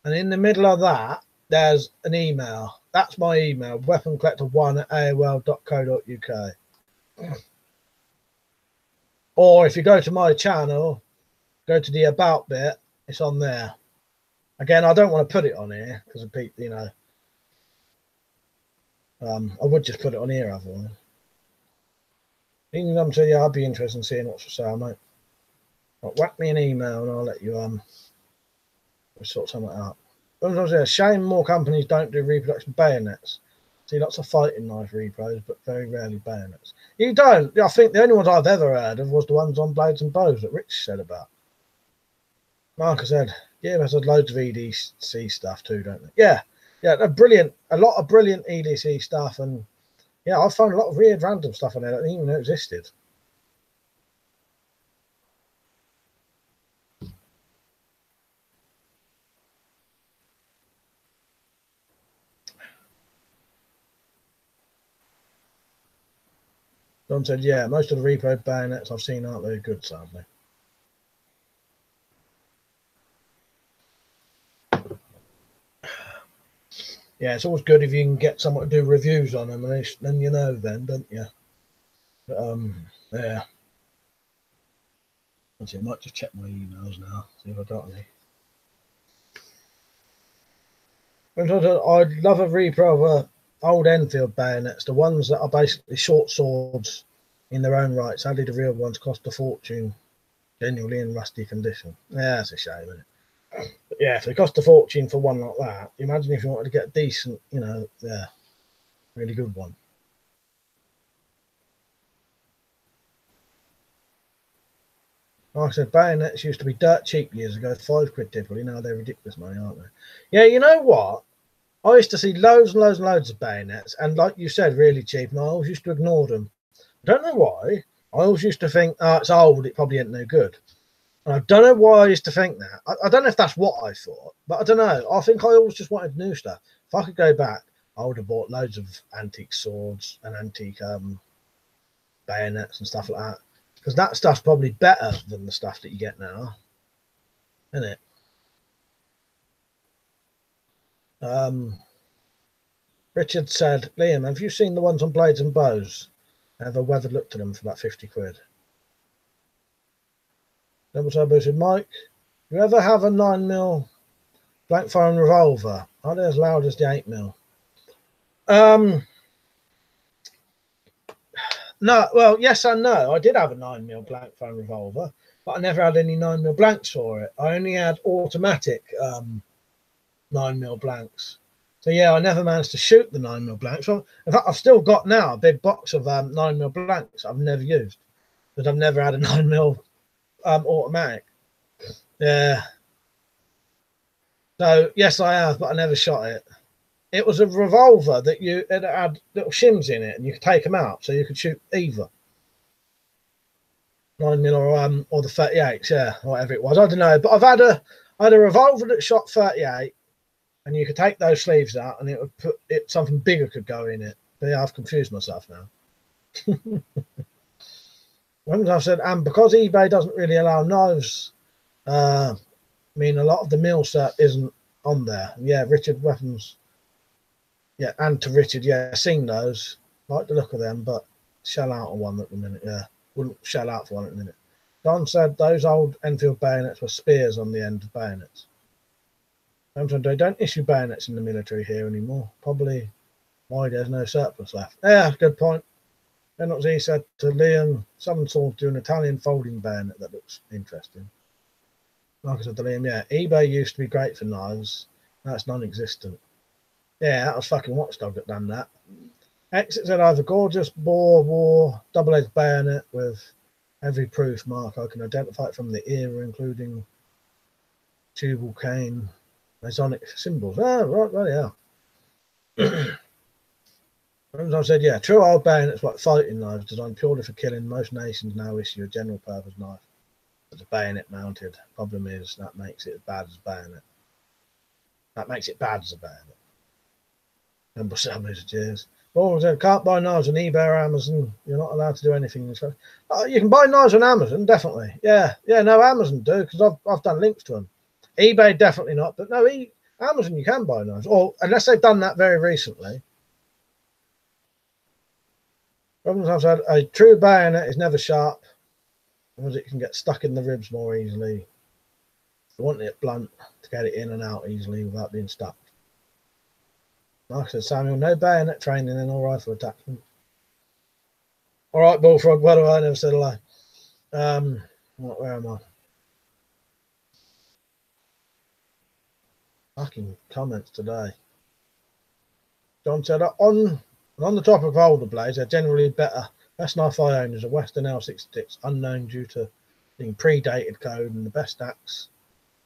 And in the middle of that, there's an email. That's my email, weaponcollector1@aol.co.uk. Or if you go to my channel, go to the about bit, it's on there. Again, I don't want to put it on here because of people, you know. I would just put it on here otherwise. You can come to, yeah, I'd be interested in seeing what's for sale, mate. Whack me an email and I'll let you sort something out. Shame more companies don't do reproduction bayonets. See lots of fighting knife repros, but very rarely bayonets. You don't. I think the only ones I've ever heard of was the ones on blades and bows that Rich said about. Marcus said, yeah, there's loads of EDC stuff too, don't they? Yeah, they're brilliant. A lot of brilliant EDC stuff, and yeah, I've found a lot of weird random stuff on there that I didn't even know existed. Don said, yeah, most of the repro bayonets I've seen aren't very good, sadly. Yeah, it's always good if you can get someone to do reviews on them, and then you know then, don't you? But, yeah. I might just check my emails now, see if I got any. I'd love a repro of old Enfield bayonets, the ones that are basically short swords in their own right. Sadly, the real ones cost a fortune, genuinely in rusty condition. Yeah, that's a shame, isn't it? But yeah, if it cost a fortune for one like that, imagine if you wanted to get a decent, really good one. Like I said, bayonets used to be dirt cheap years ago, £5 typically. Now they're ridiculous money, aren't they? Yeah, you know what? I used to see loads and loads and loads of bayonets, and like you said, really cheap, and I always used to ignore them. I don't know why. I always used to think, oh, it's old, it probably ain't no good. And I don't know why I used to think that. I don't know if that's what I thought, but I don't know. I think I always just wanted new stuff. If I could go back, I would have bought loads of antique swords and antique bayonets and stuff like that. Because that stuff's probably better than the stuff that you get now. Isn't it? Richard said, Liam, have you seen the ones on blades and bows? I have a weathered look to them for about £50. Double Turbo said, Mike, you ever have a 9mm blank firing revolver? Are they as loud as the 8mm? No, well, yes and no. I did have a 9mm blank firing revolver, but I never had any 9mm blanks for it. I only had automatic 9mm blanks. So yeah, I never managed to shoot the 9mm blanks. So, in fact, I've still got now a big box of 9mm blanks I've never used because I've never had a 9mm automatic. Yeah. So yes, I have, but I never shot it. It was a revolver that it had little shims in it, and you could take them out, so you could shoot either 9mm or the 38s, yeah, whatever it was. I don't know, but I had a revolver that shot 38, and you could take those sleeves out, and it would put it something bigger could go in it. But yeah, I've confused myself now. I've said, and because eBay doesn't really allow knives, I mean, a lot of the mill cert isn't on there. Yeah, Richard Weapons. Yeah, and to Richard, yeah, seen those. Like the look of them, but shell out on one at the minute, yeah. Wouldn't shell out for one at the minute. Don said those old Enfield bayonets were spears on the end of bayonets. They don't issue bayonets in the military here anymore. Probably why there's no surplus left. Yeah, good point. Then what he said to Liam, someone saw do an Italian folding bayonet that looks interesting. Like I said to Liam, yeah, eBay used to be great for knives. Now it's non-existent. Yeah, that was fucking Watchdog that done that. Exit said I have a gorgeous Boer War double-edged bayonet with every proof mark. I can identify it from the era, including tubal cane, Masonic symbols. Ah, right, yeah. I said, yeah, true old bayonets like fighting knives designed purely for killing. Most nations now issue a general purpose knife that's a bayonet mounted. Problem is that makes it as bad as a bayonet. That makes it bad as a bayonet. Number 7 cheers. Oh, said, can't buy knives on eBay or Amazon. You're not allowed to do anything. You can buy knives on Amazon, definitely. Yeah, no, Amazon do, because I've done links to them. eBay, definitely not. But no, Amazon, you can buy knives. Or unless they've done that very recently. I've said a true bayonet is never sharp because it can get stuck in the ribs more easily. You want it blunt to get it in and out easily without being stuck. Like I said, Samuel, no bayonet training and all rifle attachment. All right, Bullfrog, what do I never said hello? Where am I? Fucking comments today. John said, on the topic of older blades, they're generally better. Best knife I own is a Western L66, unknown due to being predated code, and the best axe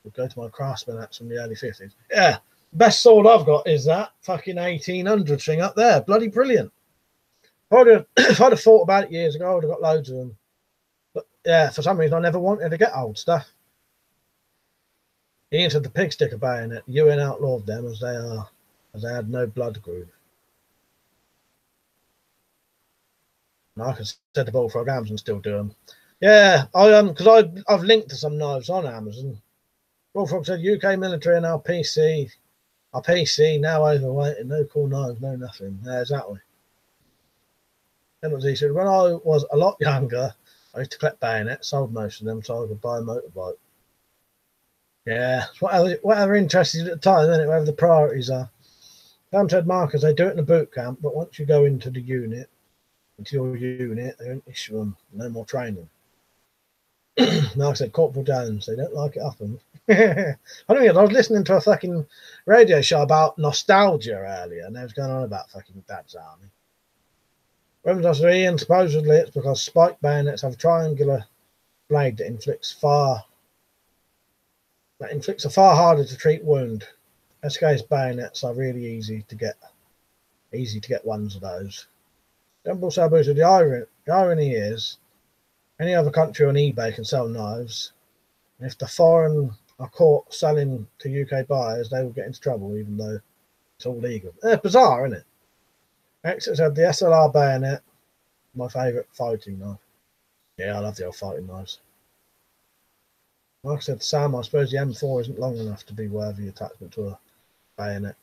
would go to my Craftsman axe from the early 50s. Yeah, best sword I've got is that fucking 1800 thing up there. Bloody brilliant. If I'd have thought about it years ago, I would have got loads of them. But yeah, for some reason, I never wanted to get old stuff. Ian said the pig sticker bayonet, UN outlawed them as they had no blood groove. Marcus said the Bullfrog Amazon still do them. Yeah, because I've linked to some knives on Amazon. Bullfrog said UK military and our PC now overweight and no cool knives, no nothing. Yeah, exactly. He said when I was a lot younger, I used to collect bayonets, sold most of them so I could buy a motorbike. Yeah, whatever interested at the time, isn't it? Whatever the priorities are. Sam said, Marcus, they do it in a boot camp, but once you go into your unit, they don't issue them. No more training. Mark said, Corporal Jones, they don't like it often. I was listening to a fucking radio show about nostalgia earlier, and they was going on about fucking Dad's Army. Weapons Ian, supposedly it's because spike bayonets have a triangular blade that inflicts a far harder to treat wound. SK's bayonets are really easy to get ones of those. Jumbo Sabu said the irony is any other country on eBay can sell knives, and if the foreign are caught selling to UK buyers, they will get into trouble even though it's all legal. Bizarre, isn't it? Exit said the SLR bayonet, my favourite fighting knife. Yeah, I love the old fighting knives. Like I said, Sam, I suppose the M4 isn't long enough to be worthy attachment to a bayonet.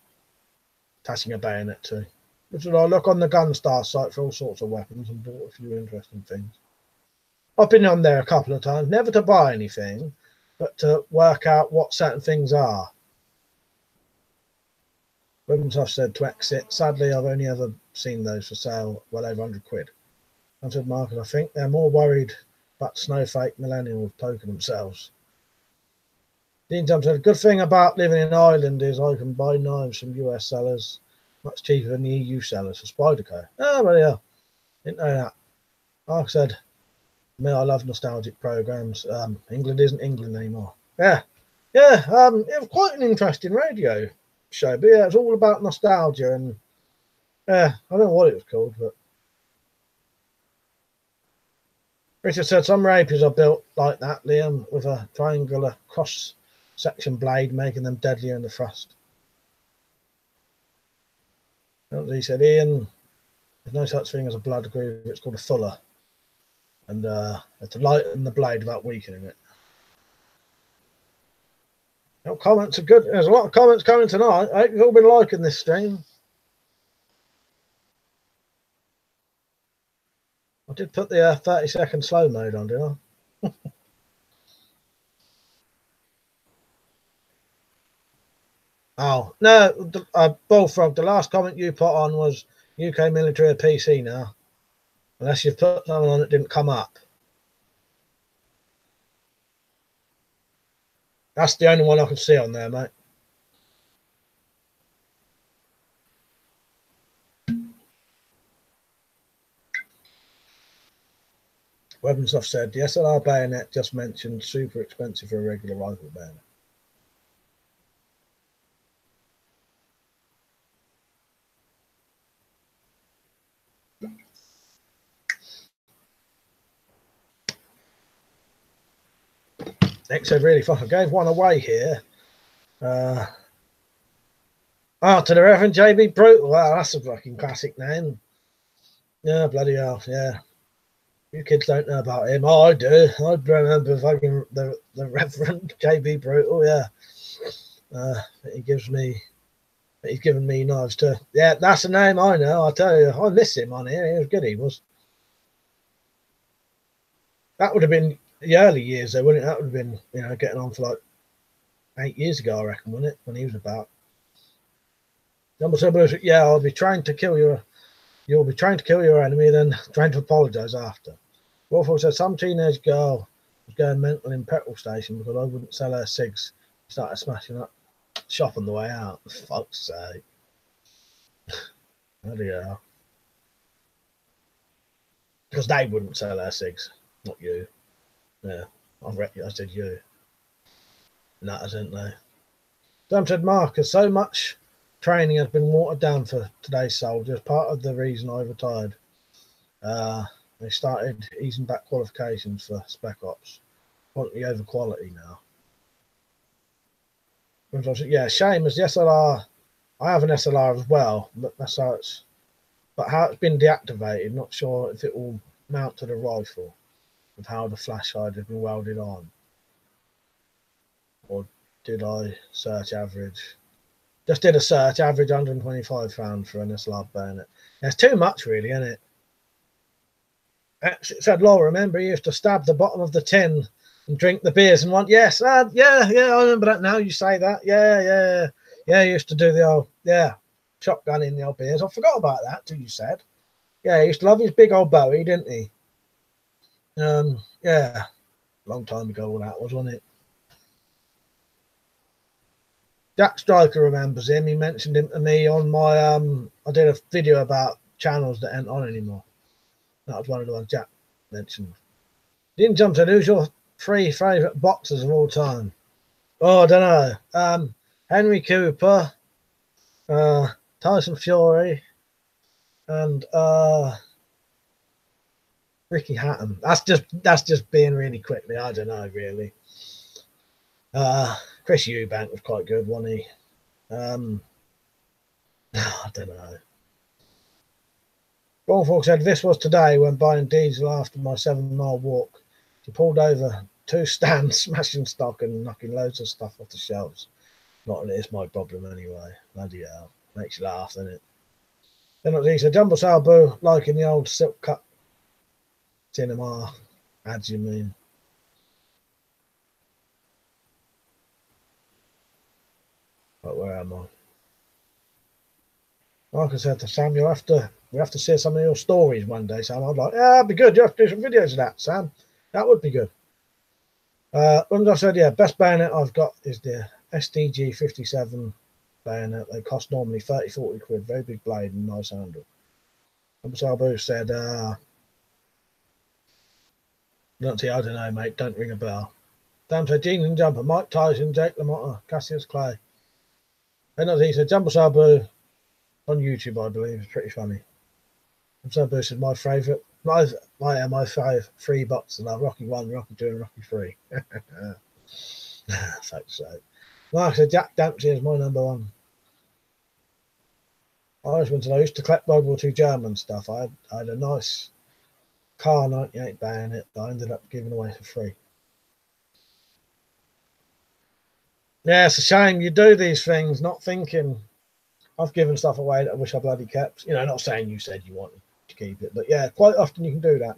Attaching a bayonet to. Which I look on the Gunstar site for all sorts of weapons and bought a few interesting things. I've been on there a couple of times, never to buy anything, but to work out what certain things are. Weapons I've said to exit. Sadly, I've only ever seen those for sale well over 100 quid. I said, Marcus, I think they're more worried about snowflake millennials poking themselves. Dean Jump said, the good thing about living in Ireland is I can buy knives from US sellers much cheaper than the EU sellers for Spyderco. Oh, well, yeah. Didn't know that. Like I said, I love nostalgic programs. England isn't England anymore. Yeah. Yeah, it was quite an interesting radio show, but yeah, it was all about nostalgia and I don't know what it was called, but Richard said some rapiers are built like that, Liam, with a triangular cross-section blade, making them deadlier in the thrust. He said, Ian, there's no such thing as a blood groove, it's called a fuller. And to lighten the blade without weakening it. Comments are good. There's a lot of comments coming tonight. I hope you've all been liking this stream. I did put the 30-second slow mode on, didn't I? Oh, no, Bullfrog, the last comment you put on was UK military PC now. Unless you've put something on that didn't come up. That's the only one I can see on there, mate. Weapons I've said, the SLR bayonet just mentioned, super expensive for a regular rifle bayonet. Next said, really fuck, I gave one away here. To the Reverend JB Brutal. Wow, that's a fucking classic name. Yeah, bloody hell, yeah. You kids don't know about him. Oh, I do. I remember fucking the Reverend JB Brutal, yeah. He's given me knives too. Yeah, that's a name I know. I tell you, I miss him on here. He was good, he was. That would have been the early years though, wouldn't it? That would have been, getting on for like 8 years ago, I reckon, wouldn't it? When he was about. Yeah, I'll be trying to kill your. You'll be trying to kill your enemy, then trying to apologise after. Wolford said some teenage girl was going mental in petrol station because I wouldn't sell her cigs. Started smashing up shop on the way out. Fuck's sake. Bloody hell. Because they wouldn't sell our cigs, not you. Yeah, I said you. And that isn't they. Sam said, Marcus, so much training has been watered down for today's soldiers. Part of the reason I retired. They started easing back qualifications for Spec Ops. Quantity over quality now. Yeah, shame as the SLR. I have an SLR as well, but that's how it's. But how it's been deactivated, not sure if it will mount to the rifle with how the flash side has been welded on. Or did I search average? Just did a search, average 125 round for an SLR bayonet. It's too much, really, isn't it? It said, Laura, remember you used to stab the bottom of the tin and drink the beers and want, yes, yeah, I remember that now. You say that, yeah, you used to do the old, shotgun in the old beers. I forgot about that till you said. Yeah, he used to love his big old Bowie, didn't he? Yeah, long time ago all that was, wasn't it? Jack Striker remembers him. He mentioned him to me on my I did a video about channels that ain't on anymore. That was one of the ones Jack mentioned. Didn't jump to who's your 3 favourite boxers of all time? Oh, I don't know. Henry Cooper, Tyson Fury, and Ricky Hatton. That's just being really quickly. I don't know really. Chris Eubank was quite good, wasn't he? I don't know. Ronfolk said this was today when buying diesel after my 7-mile walk. He pulled over 2 stands, smashing stock and knocking loads of stuff off the shelves. Not that it's my problem anyway. Bloody hell. Makes you laugh, doesn't it? Then he said, Jumbo Salbu, like in the old silk cut cinema ads, you mean? But where am I? Like I said to Sam, we have to see some of your stories one day, Sam. I'd like, yeah, that'd be good. You have to do some videos of that, Sam. That would be good. When I said, yeah, best bayonet I've got is the STG 57 bayonet. They cost normally 30-40 quid. Very big blade and nice handle. Sabu said, I don't know, mate. Don't ring a bell. Sam said, Jeans and Jumper, Mike Tyson, Jake LaMotta, Cassius Clay. And he said, Jumbo Sabu on YouTube, I believe. It's pretty funny. Sabu said, my favourite. My 5 3 boxes are Rocky 1, Rocky 2, and Rocky 3. Fuck's sake. Like I said, Jack Dempsey is my number 1. I used to collect World War II German stuff. I had a nice Car 98 bayonet that I ended up giving away for free. Yeah, it's a shame you do these things not thinking. I've given stuff away that I wish I bloody kept. You know, not saying you said you wanted to keep it, but yeah, quite often you can do that.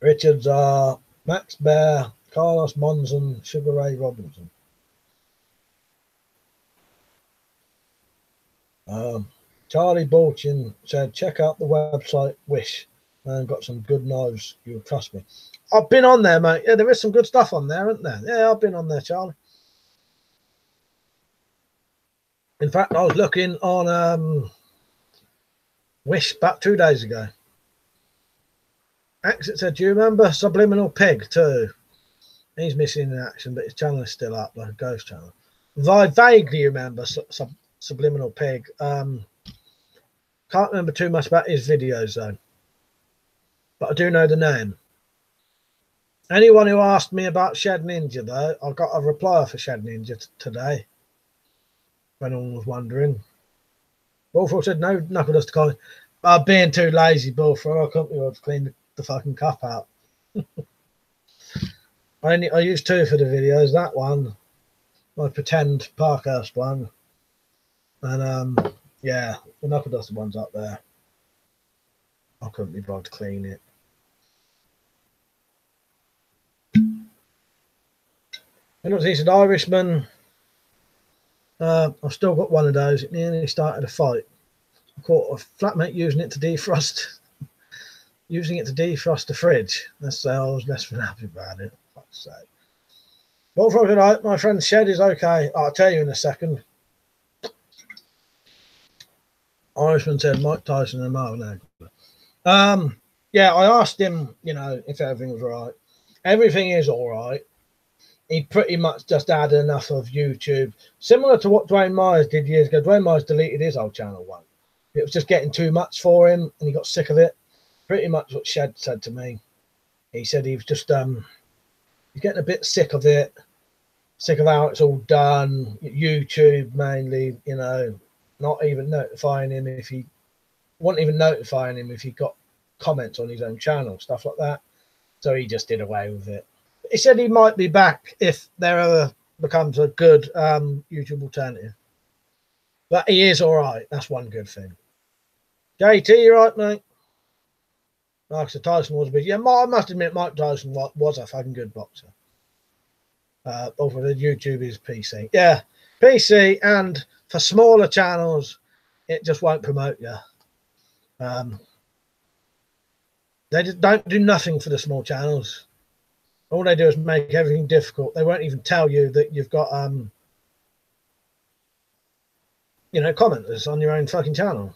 Richards are Max Bear, Carlos Monzon, Sugar Ray Robinson. Charlie Bolchin said, check out the website Wish and got some good knives. You'll trust me. I've been on there, mate. Yeah, there is some good stuff on there, isn't there? Yeah, I've been on there, Charlie. In fact, I was looking on Wish about 2 days ago. Exit said, do you remember Subliminal Pig too? He's missing in action, but his channel is still up, like a ghost channel. I vaguely remember Subliminal Pig. Can't remember too much about his videos though, but I do know the name. Anyone who asked me about Shed Ninja though, I got a reply for Shed Ninja today. If anyone was wondering, Bullfrog said no knuckle dust comment. Being too lazy, Bullfrog. I couldn't be able to clean the fucking cup out. I used 2 for the videos. That one, my pretend Parkhurst one, and yeah, the knuckle duster one's up there. I couldn't be bothered to clean it. And he said, Irishman. I've still got one of those. It nearly started a fight. I caught a flatmate using it to defrost. Using it to defrost the fridge. Let's say I was less than happy about it. Fuck's sake. Well, probably right. My friend's shed is okay. I'll tell you in a second. Irishman said Mike Tyson and Marvin Hagler. Yeah, I asked him, you know, if everything was all right. Everything is all right. He pretty much just had enough of YouTube, similar to what Dwayne Myers did years ago. Dwayne Myers deleted his old channel once. It was just getting too much for him, and he got sick of it. Pretty much what Shed said to me. He said he was just he's getting a bit sick of it, sick of how it's all done. YouTube mainly, you know, not even notifying him if he wasn't even notifying him if he got comments on his own channel, stuff like that. So he just did away with it. He said he might be back if there ever becomes a good YouTube alternative. But he is all right. That's one good thing. JT, you right, mate? Like Tyson was a bit. Yeah, I must admit, Mike Tyson was a fucking good boxer. Both of the YouTube is PC. Yeah, PC, and for smaller channels, it just won't promote you. They just don't do nothing for the small channels. All they do is make everything difficult. They won't even tell you that you've got, you know, commenters on your own fucking channel.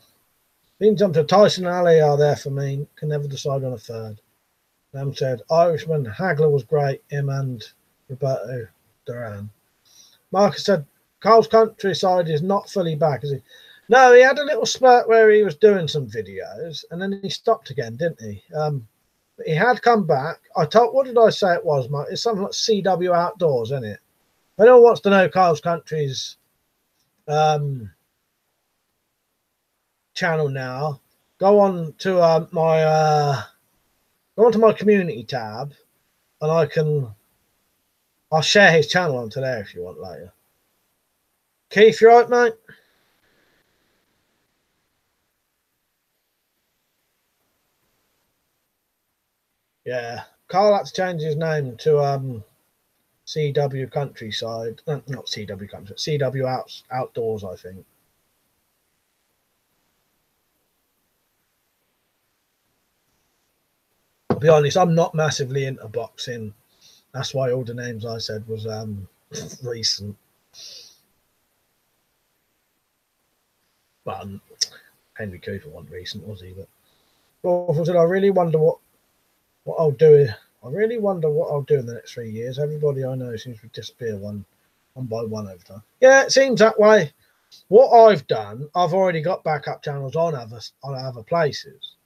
Being jumped to Tyson and Ali are there for me. Can never decide on a third. Nam said, Irishman, Hagler was great. Him and Roberto Duran. Marcus said, Carl's Countryside is not fully back, is he? No, he had a little spurt where he was doing some videos, and then he stopped again, didn't he? But he had come back. What did I say it was, Mike? It's something like CW Outdoors, isn't it? If anyone wants to know Carl's Country's channel now, go on to my community tab, and I'll share his channel onto there if you want later. Keith, you right, mate? Yeah, Carl had to change his name to CW Countryside. Not CW Countryside, CW Outdoors, I think. I'll be honest, I'm not massively into boxing. That's why all the names I said was recent. Well, Henry Cooper wasn't recent, was he? But I really wonder what I'll do. I really wonder what I'll do in the next 3 years. Everybody I know seems to disappear one by one over time. Yeah, it seems that way. What I've done, I've already got backup channels on other places.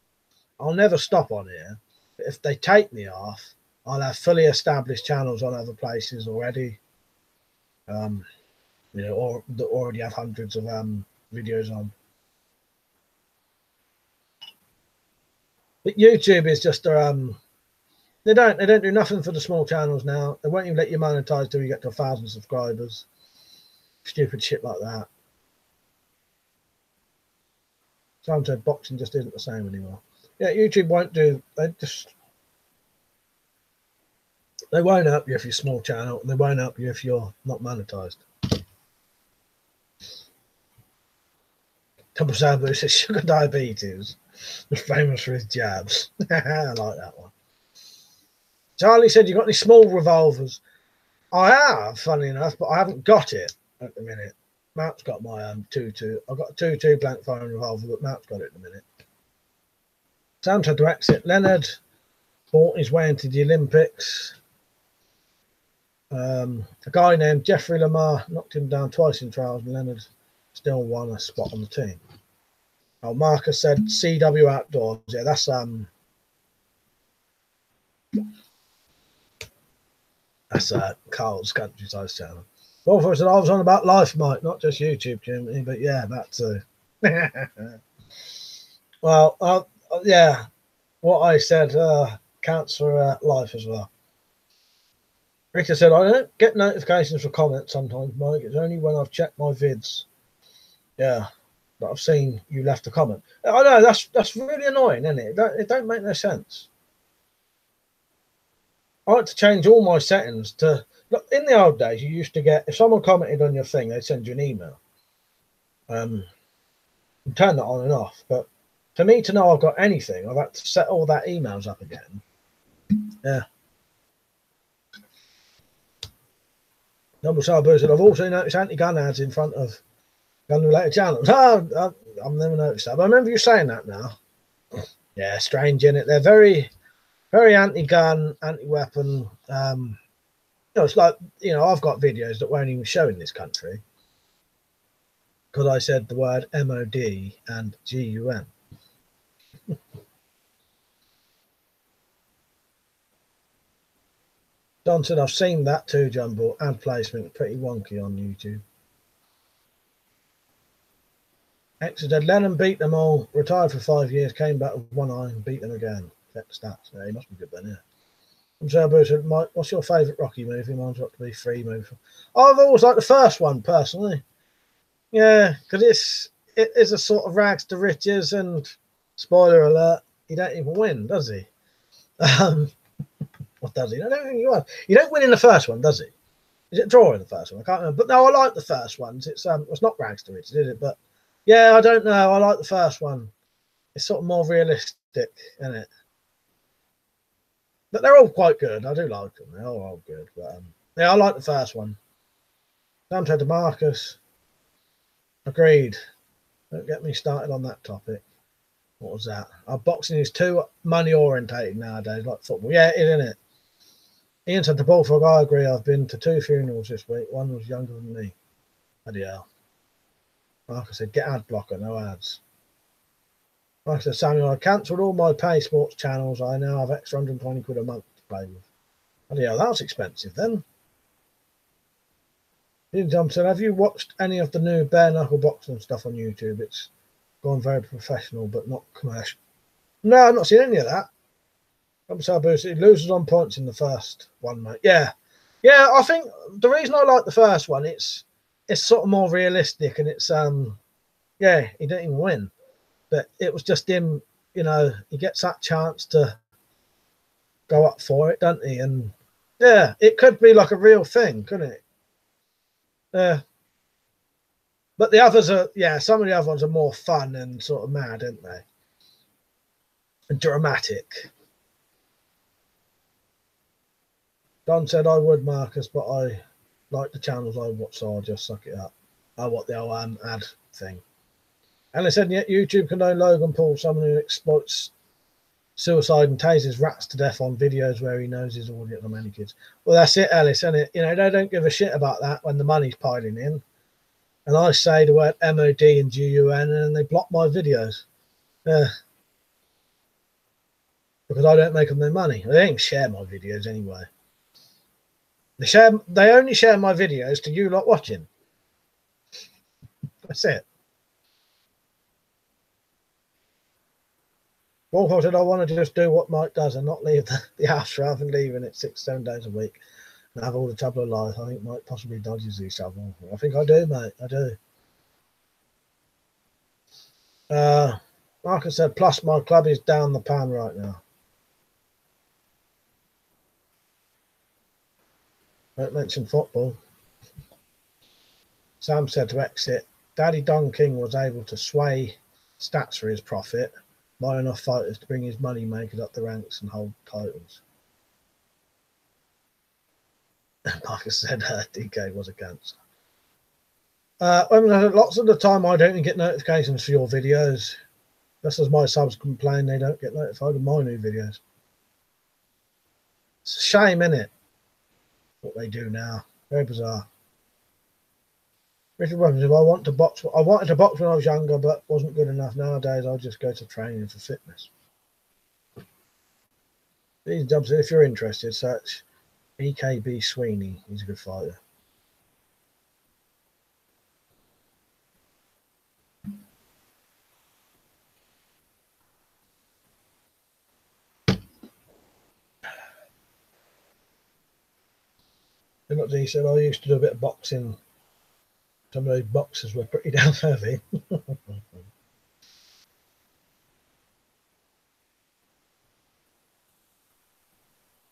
I'll never stop on here. But if they take me off, I'll have fully established channels on other places already. You know, or that already have hundreds of videos on. But YouTube is just they don't do nothing for the small channels now. They won't even let you monetize till you get to 1,000 subscribers. Stupid shit like that. Someone said boxing just isn't the same anymore. Yeah, YouTube won't do. They won't help you if you're a small channel, and they won't help you if you're not monetized. Couple Sabu says sugar diabetes was famous for his jabs. I like that one. Charlie said, you got any small revolvers? I have, funny enough, but I haven't got it at the minute. Matt's got my 2.2. I've got a 2.2 blank firing revolver, but Matt's got it at the minute. Sam had to exit. Leonard bought his way into the Olympics. A guy named Jeffrey Lamar knocked him down twice in trials, and Leonard still won a spot on the team. Oh, Marcus said CW Outdoors. Yeah, that's Carl's Countryside channel. Wolfer said I was on about life, Mike, not just YouTube, Jimmy, but yeah, that too. Well, yeah, what I said counts for life as well. Rita said, I don't get notifications for comments sometimes, Mike. It's only when I've checked my vids. Yeah, that I've seen you left a comment. I know, that's really annoying, isn't it? It don't make no sense. I had to change all my settings to... Look, in the old days, you used to get... If someone commented on your thing, they'd send you an email. You turn that on and off. But for me to know I've got anything, I've had to set all that emails up again. Yeah. Number Star said, I've also noticed anti-gun ads in front of gun-related channels. Oh, I've never noticed that. But I remember you saying that now. Yeah, strange, innit? They're very, very anti-gun, anti-weapon. It's like, I've got videos that won't even show in this country because I said the word MOD and GUN. Don said, I've seen that too, Jumbo. Ad placement, pretty wonky on YouTube. X said, Lennon beat them all, retired for 5 years, came back with one eye and beat them again. Check the stats. Yeah, he must be good then, yeah. Bruce said, Mike, what's your favourite Rocky movie? Mine's got to be 3 movie. I've always liked the first one, personally. Yeah, because it is a sort of rags to riches, and spoiler alert, he don't even win, does he? What does he? I don't think he won. You don't win in the first one, does he? Is it a draw in the first one? I can't remember. But no, I like the first ones. It's not rags to riches, is it? But yeah, I don't know. I like the first one. It's sort of more realistic, isn't it? But they're all quite good. I do like them. They're all good. But yeah, I like the first one. Sam said to Marcus. Agreed. Don't get me started on that topic. What was that? Boxing is too money orientated nowadays, like football. Yeah, it is, isn't it? Ian said to Bullfrog, I agree. I've been to 2 funerals this week. One was younger than me. Bloody hell. Marcus said, get ad blocker, no ads. Marcus said, Samuel, I cancelled all my pay sports channels. I now have extra 120 quid a month to play with. Bloody hell, that's expensive then. Ian John said, have you watched any of the new bare knuckle boxing stuff on YouTube? It's gone very professional, but not commercial. No, I've not seen any of that. He loses on points in the first one, mate. Yeah. I think the reason I like the first one, it's sort of more realistic, and it's yeah, he didn't even win, but it was just him. He gets that chance to go up for it, doesn't he? And yeah, it could be like a real thing, couldn't it? Yeah. But the others are, some of the other ones are more fun and sort of mad, aren't they? And dramatic. Don said, I would, Marcus, but I like the channels I watch, so I'll just suck it up. I want the old ad thing. And they said, yet YouTube condone Logan Paul, someone who exploits suicide and tases rats to death on videos where he knows his audience are many kids. Well, that's it, Ellis, isn't it? They don't give a shit about that when the money's piling in. And I say the word MOD and GUN, and they block my videos. Because I don't make them no money. They don't share my videos anyway. They only share my videos to you lot watching. That's it. Wolf said, I want to just do what Mike does and not leave the house rather than leaving it 6-7 days a week and have all the trouble of life. I think Mike possibly dodges these trouble. I think I do, mate. I do. Marcus said, plus my club is down the pan right now. Don't mention football. Sam said to exit, Daddy Don King was able to sway stats for his profit, not enough fighters to bring his money makers up the ranks and hold titles. Marcus said DK was a cancer. Lots of the time I don't even get notifications for your videos. Just as my subs complain they don't get notified of my new videos. It's a shame, innit? What they do now. Very bizarre. Richard Weapons, if I wanted to box when I was younger, but wasn't good enough. Nowadays, I'll just go to training for fitness. These jumps, if you're interested, search EKB Sweeney. He's a good fighter. He said, I used to do a bit of boxing. Some of those boxers were pretty damn heavy.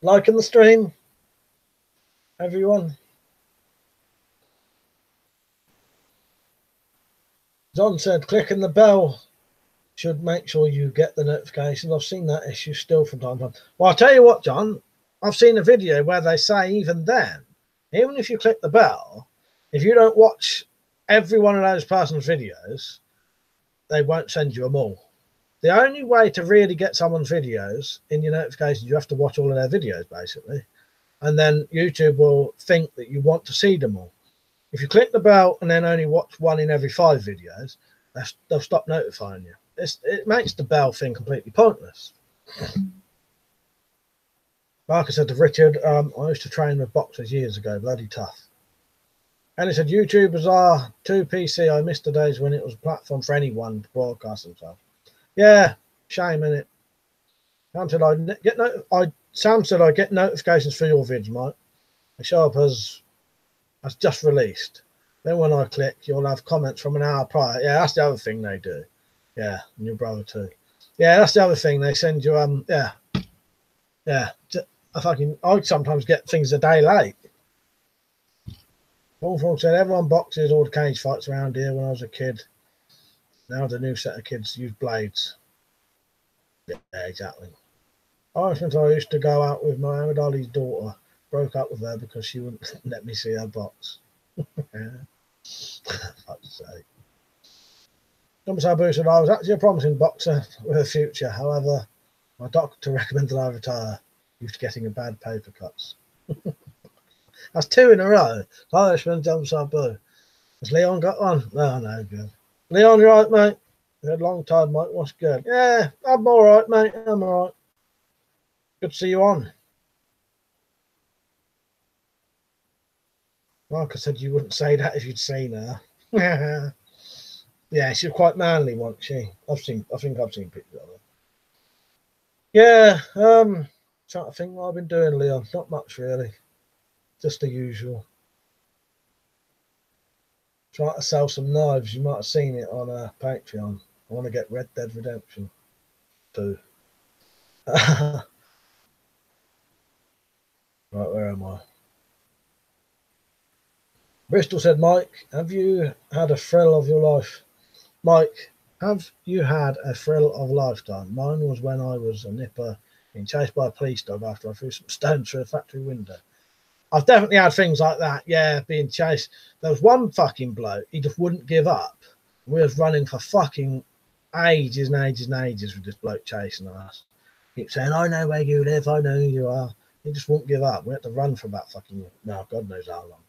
Liking the stream, everyone. John said, clicking the bell should make sure you get the notifications. I've seen that issue still from time to time. Well, I'll tell you what, John, I've seen a video where they say even then, Even if you click the bell, if you don't watch every one of those person's videos, they won't send you them all. The only way to really get someone's videos in your notifications, you have to watch all of their videos, basically. And then YouTube will think that you want to see them all. If you click the bell and then only watch one in every 5 videos, they'll stop notifying you. It makes the bell thing completely pointless. Like I said to Richard, I used to train with boxers years ago, bloody tough. And he said, YouTubers are too PC. I miss the days when it was a platform for anyone to broadcast themselves. Yeah, shame, innit? Sam said I get notifications for your vids, mate. They show up as just released. Then when I click, you'll have comments from an hour prior. Yeah, that's the other thing they do. Yeah, and your brother too. Yeah, that's the other thing. They send you I sometimes get things a day late. Bullfrog said everyone boxes all the cage fights around here when I was a kid. Now the new set of kids use blades. Yeah, exactly. I used to go out with Muhammad Ali's daughter. Broke up with her because she wouldn't let me see her box. Fuck's sake. Number Sabu said I was actually a promising boxer with a future. However, my doctor recommended I retire due to getting a bad paper cuts. That's 2 in a row. Irishman, Number Sabu. Has Leon got one? No, good. Leon, you right, mate? You had a long time, mate. What's good? Yeah, I'm all right, mate. I'm all right. Good to see you on. Like I said, you wouldn't say that if you'd seen her. Yeah, she's quite manly, wasn't she? I think I've seen pictures of her. Yeah, trying to think what I've been doing, Leon. Not much really. Just the usual. Trying to sell some knives. You might have seen it on Patreon. I want to get Red Dead Redemption 2. Right, where am I? Bristol said, Mike, have you had a thrill of your life? Mike, have you had a thrill of a lifetime? Mine was when I was a nipper being chased by a police dog after I threw some stones through a factory window. I've definitely had things like that. Yeah, being chased. There was one fucking bloke, he just wouldn't give up. We was running for fucking ages and ages and ages with this bloke chasing us. Keep saying, I know where you live, I know who you are. He just won't give up. We had to run for about fucking, no, God knows how long.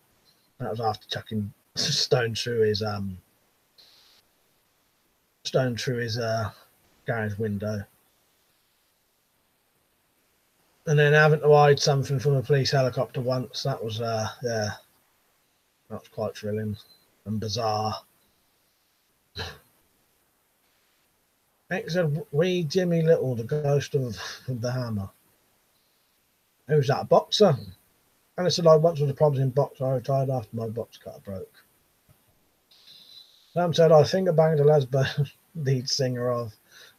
That was after chucking stones through his garage window. And then having to hide something from a police helicopter once, that was that was quite thrilling and bizarre. X said, we Jimmy Little, the ghost of the hammer. Who's that, a boxer? And I said, I once was a promising boxer. I retired after my box cutter broke. Sam said, I think I banged a lesbian lead singer of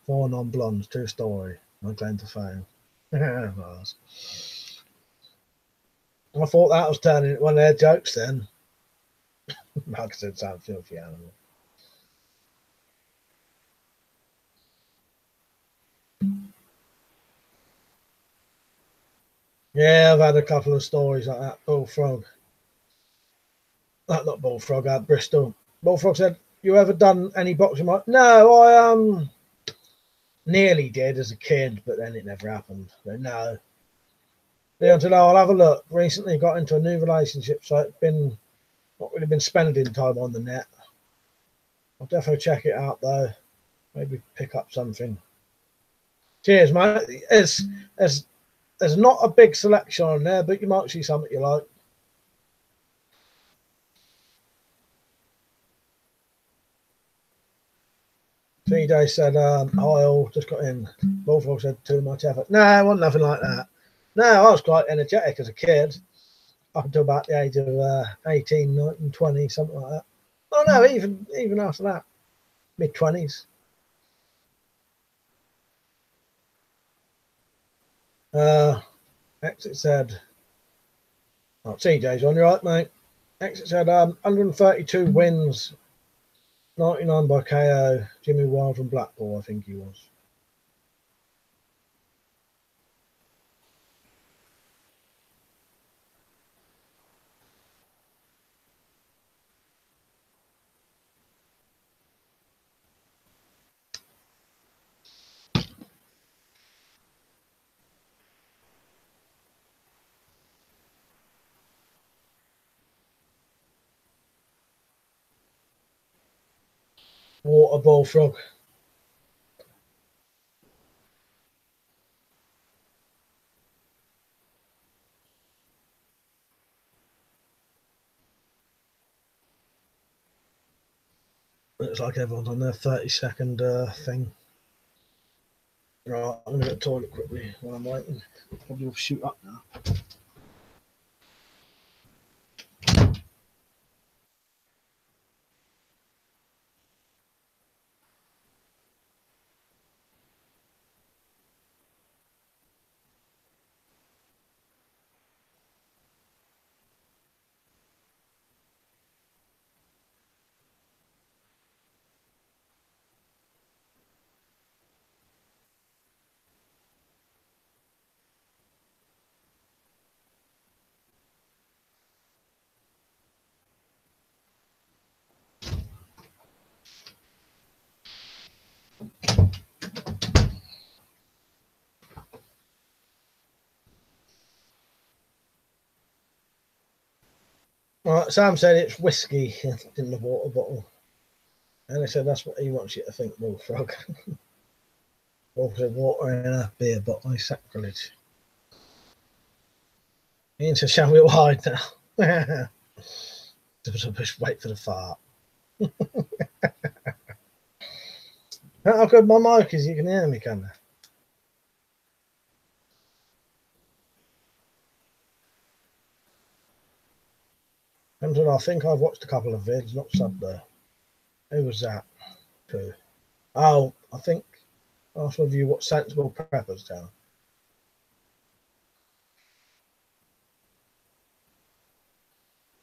4 Non-Blondes, true story. My claim to fame. I thought that was turning one of their jokes then. Like I said, sound filthy animal. Yeah, I've had a couple of stories like that. Bullfrog. Not Bullfrog, at Bristol. Bullfrog said, you ever done any boxing? No, I nearly did as a kid, but then it never happened. But no. Leon said, I'll have a look. Recently got into a new relationship, so it's been not really been spending time on the net. I'll definitely check it out though. Maybe pick up something. Cheers, mate. There's not a big selection on there, but you might see something you like. TJ said, hi all, just got in. Bullfrog said, too much effort. No, it wasn't nothing like that. No, I was quite energetic as a kid, up until about the age of 18, 19, 20, something like that. Oh no, even after that, mid-20s. Exit said, oh, TJ's on, you right, mate? Exit said, 132 wins, 99 by KO, Jimmy Wild from Blackpool, I think he was. Water bullfrog. Looks like everyone's on their 30-second thing. Right, I'm going to go to the toilet quickly while I'm waiting. Probably will shoot up now. Right, Sam said it's whiskey in the water bottle. And I said that's what he wants you to think, bullfrog. Wolf said water in a beer bottle is sacrilege. Ian said, shall we all hide now? Just wait for the fart. How good my mic is, you can hear me, can you? I think I've watched a couple of vids, not sub though. Who was that? Who? Oh, I think asked of you what sensible preppers down.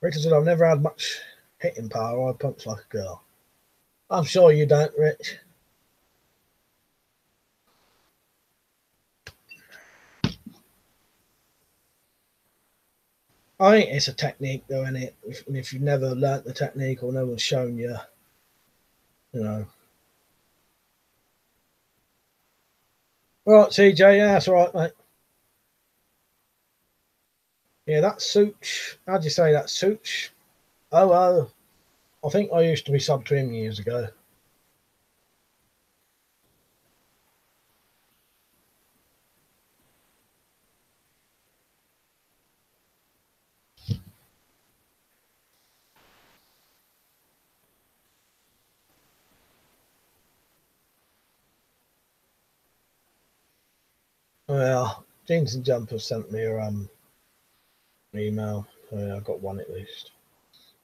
Richard said, I've never had much hitting power. I punch like a girl. I'm sure you don't, Rich. I think it's a technique, though, isn't it? If you've never learnt the technique or no one's shown you, you know. All right, CJ, yeah, that's all right, mate. Yeah, that Such. How'd you say that? Such? Oh, I think I used to be sub to him years ago. Well, Jeans and Jumper sent me a email. Yeah, I got one at least.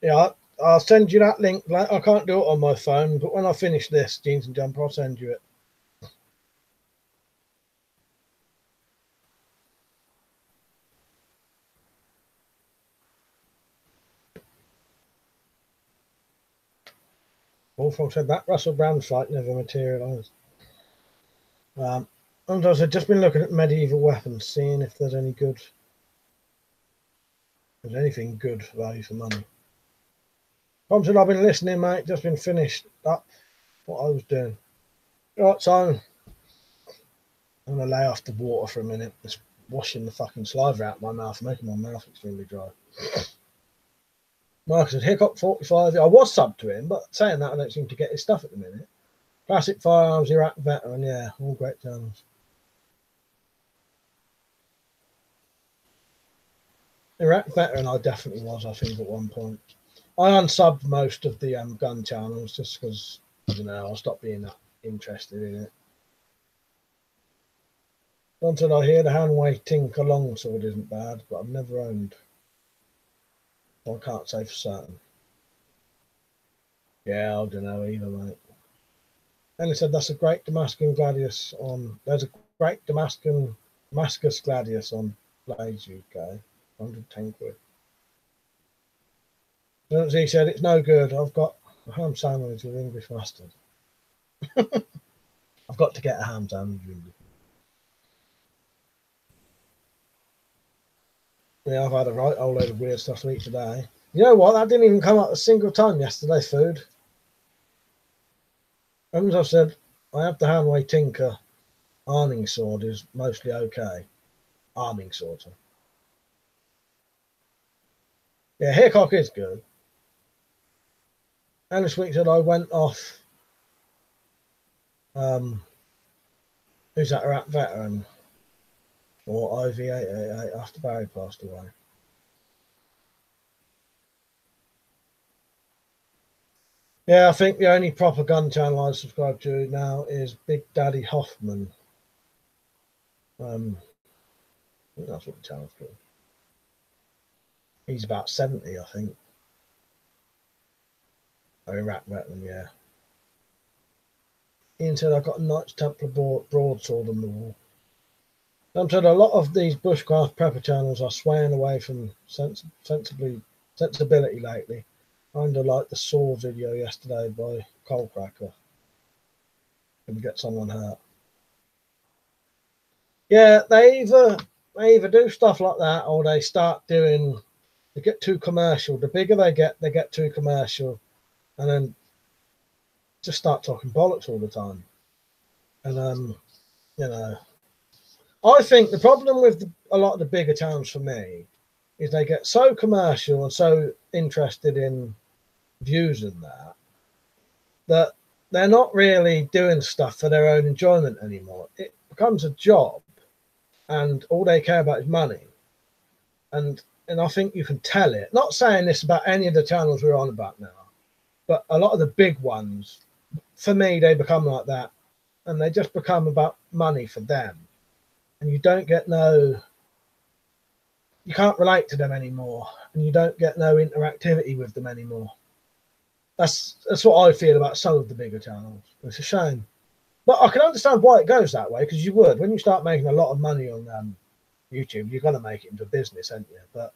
Yeah, I'll send you that link. I can't do it on my phone, but when I finish this, Jeans and Jumper, I'll send you it. Bullfrog said that Russell Brand fight never materialised. And I've just been looking at medieval weapons, seeing if there's any good. There's anything good value for money. Tom said, I've been listening, mate. Just been finished up what I was doing. Right, so I'm going to lay off the water for a minute. It's washing the fucking saliva out of my mouth, making my mouth extremely dry. Marcus said, Hiccup 45. I was sub to him, but saying that, I don't seem to get his stuff at the minute. Classic Firearms, Iraq Veteran, yeah, all great channels. Iraq Veteran, I definitely was, I think, at one point. I unsubbed most of the gun channels just because, I don't know, I stopped being that interested in it. Until I hear the Hanway Tinker longsword isn't bad, but I've never owned. I can't say for certain. Yeah, I don't know either, mate. And he said that's a great Damascus Gladius on. There's a great Damascus Gladius on Blaze UK, 110 quid. He said it's no good. I've got a ham sandwich with English mustard. I've got to get a ham sandwich. Yeah, I've had a right old load of weird stuff to eat today. You know what? That didn't even come up a single time yesterday, food. As I've said, I have the Hanway Tinker arming sword is mostly okay. Arming sword. Yeah, Hickok is good. And this week said I went off Who's that Iraq veteran? Or IV888 after Barry passed away. Yeah, I think the only proper gun channel I subscribe to now is Big Daddy Hoffman. I think that's what the channel's called. He's about 70, I think. Oh, Iraq veteran, yeah. Ian said, I got a Knights Templar broadsword on the wall. I'm said a lot of these bushcraft prepper channels are swaying away from sensibility lately. Kind of like the saw video yesterday by Coalcracker. Can get someone hurt? Yeah, they either do stuff like that, or they start doing. They get too commercial. The bigger they get too commercial, and then just start talking bollocks all the time. And you know, I think the problem with a lot of the bigger towns for me is they get so commercial and so interested in views and that they're not really doing stuff for their own enjoyment anymore. It becomes a job, and all they care about is money. And I think you can tell it. Not saying this about any of the channels we're on about now, but a lot of the big ones, for me, they become like that, and they just become about money for them. And you don't get you can't relate to them anymore, and you don't get no interactivity with them anymore. That's what I feel about some of the bigger channels. It's a shame, but I can understand why it goes that way, because you would, when you start making a lot of money on YouTube, you're going to make it into a business, aren't you? But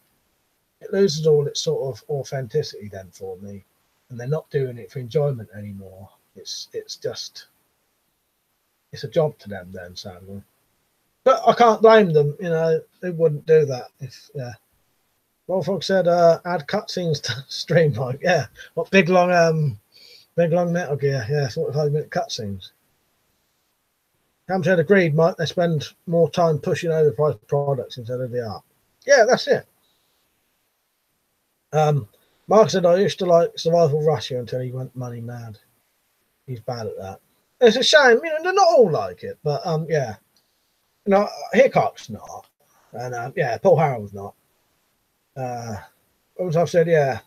it loses all its sort of authenticity then for me, and they're not doing it for enjoyment anymore. It's just a job to them then, sadly. But I can't blame them. You know, they wouldn't do that if Wolfrog said add cutscenes to stream, like, yeah. What big long Metal Gear, yeah, 45-minute cutscenes. Cam said agreed, Mike. They spend more time pushing overpriced products instead of the art. Yeah, that's it. Mark said I used to like Survival Russia until he went money mad. He's bad at that. It's a shame, you know, they're not all like it, but yeah. You know, Hickok's not. And yeah, Paul Harrell's not. As I've said, yeah.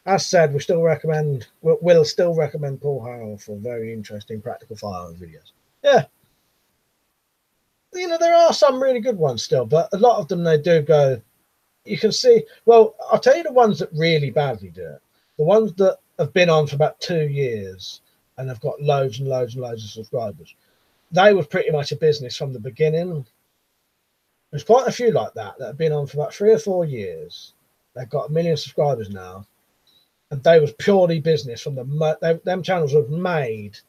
As said, we'll still recommend Paul Harrell for very interesting practical firearms videos. Yeah. You know, there are some really good ones still, but a lot of them they do go. You can see. Well, I'll tell you the ones that really badly do it. The ones that have been on for about 2 years and have got loads and loads and loads of subscribers. They were pretty much a business from the beginning. There's quite a few like that have been on for about 3 or 4 years. They've got 1 million subscribers now, and they was purely business from them channels were made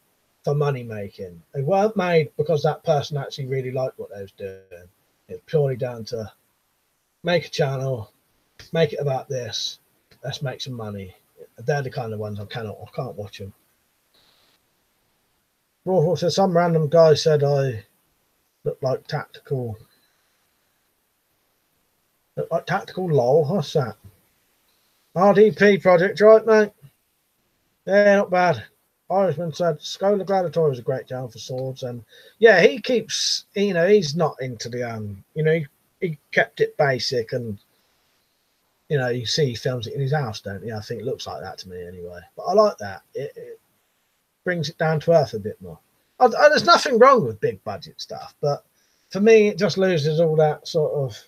for money making. They weren't made because that person actually really liked what they was doing. It's purely down to make a channel, make it about this, let's make some money. They're the kind of ones I can't watch them. Rawhawk said some random guy said I look like tactical. Look like tactical lol. What's that? RDP project, right, mate? Yeah, not bad. Irishman said Scola Gladiator is a great channel for swords, and yeah, he keeps, you know, he's not into the you know, he kept it basic, and you know, you see he films it in his house, don't you? I think it looks like that to me anyway. But I like that. It brings it down to earth a bit more. There's nothing wrong with big budget stuff, but for me, it just loses all that sort of.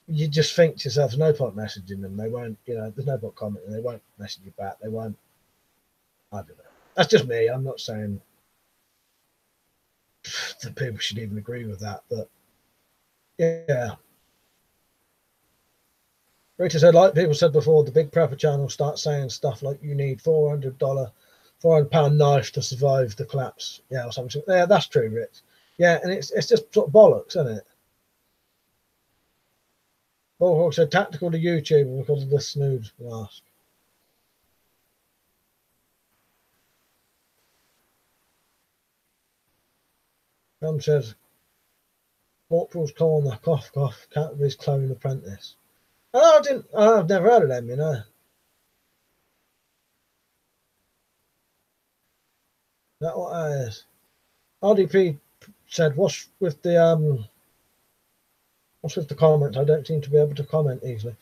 You just think to yourself, there's no point messaging them. They won't, you know, there's no point commenting. They won't message you back. They won't. I don't know. That's just me. I'm not saying that people should even agree with that, but yeah. Rita said, like people said before, the big prepper channel start saying stuff like you need £400 knife to survive the collapse. Yeah, or something. Yeah, that's true, Rich. Yeah, and it's just sort of bollocks, isn't it? Bullhawk said tactical to YouTube because of the snooze mask. Tom says Corporal's Corner, cough, cough, Canterbury's Clone Apprentice. Oh, I've never heard of them, you know. Is that what that is? RDP said, what's with the comments? I don't seem to be able to comment easily.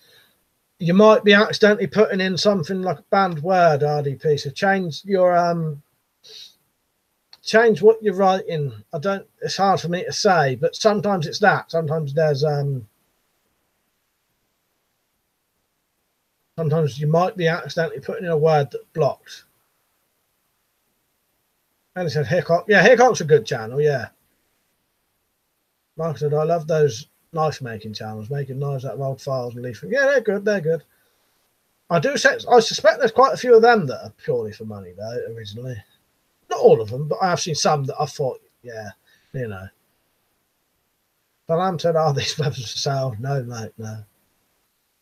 You might be accidentally putting in something like a banned word, RDP. So change your change what you're writing. It's hard for me to say, but sometimes it's that. Sometimes there's sometimes you might be accidentally putting in a word that blocks. And it said Hickok. Yeah, Hickok's a good channel, yeah. Mark said, I love those knife making channels, making knives out of old files and leafing. Yeah, they're good. I suspect there's quite a few of them that are purely for money, though, originally. Not all of them, but I have seen some that I thought, yeah, you know. But I'm said, are these weapons for sale? No, mate, no.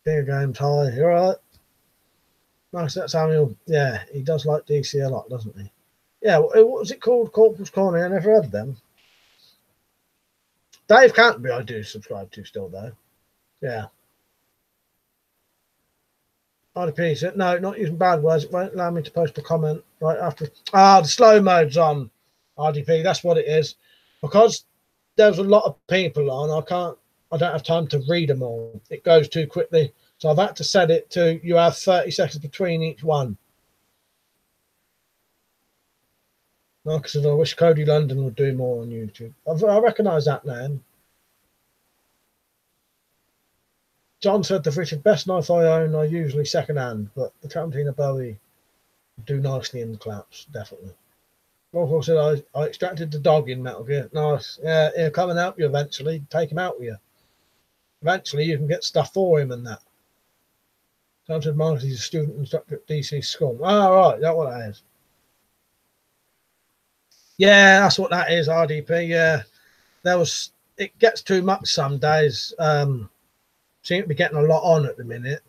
Video games high, you're all right. Nice, that Samuel, yeah, he does like DC a lot, doesn't he? Yeah, what was it called? Corporal's Corner. I never heard of them. Dave Canterbury, I do subscribe to still, though. Yeah. RDP said, no, not using bad words. It won't allow me to post a comment right after. The slow mode's on, RDP. That's what it is. Because there's a lot of people on, I don't have time to read them all. It goes too quickly. So I've had to set it to, you have 30 seconds between each one. Marcus said, I wish Cody London would do more on YouTube. I recognise that name. John said, the Richard, best knife I own are usually second hand, but the Tramontina Bowie do nicely in the claps, definitely. Wolf said, I extracted the dog in Metal Gear. Nice. Yeah, he'll come and help you eventually. Take him out with you. Eventually, you can get stuff for him and that. John said, Marcus is a student instructor at DC School. Oh, right. That's what that is. Yeah, that's what that is, RDP. Yeah. It gets too much some days. Seem to be getting a lot on at the minute.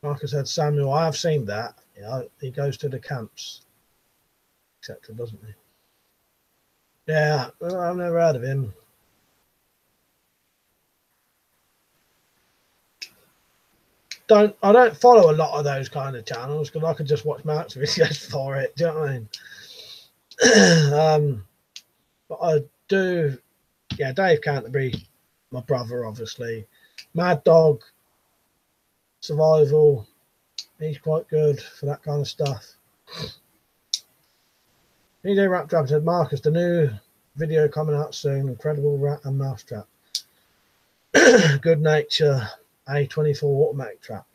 Like I said, Samuel, I have seen that. You know, he goes to the camps, etc., doesn't he? Yeah, I've never heard of him. I don't follow a lot of those kind of channels because I could just watch Mark's videos for it. Do you know what I mean? But I do. Yeah, Dave Canterbury, my brother, obviously. Mad Dog, Survival. He's quite good for that kind of stuff. DJ Raptrap said, Marcus, the new video coming out soon. Incredible rat and mouse trap. Good nature. A24 automatic trap.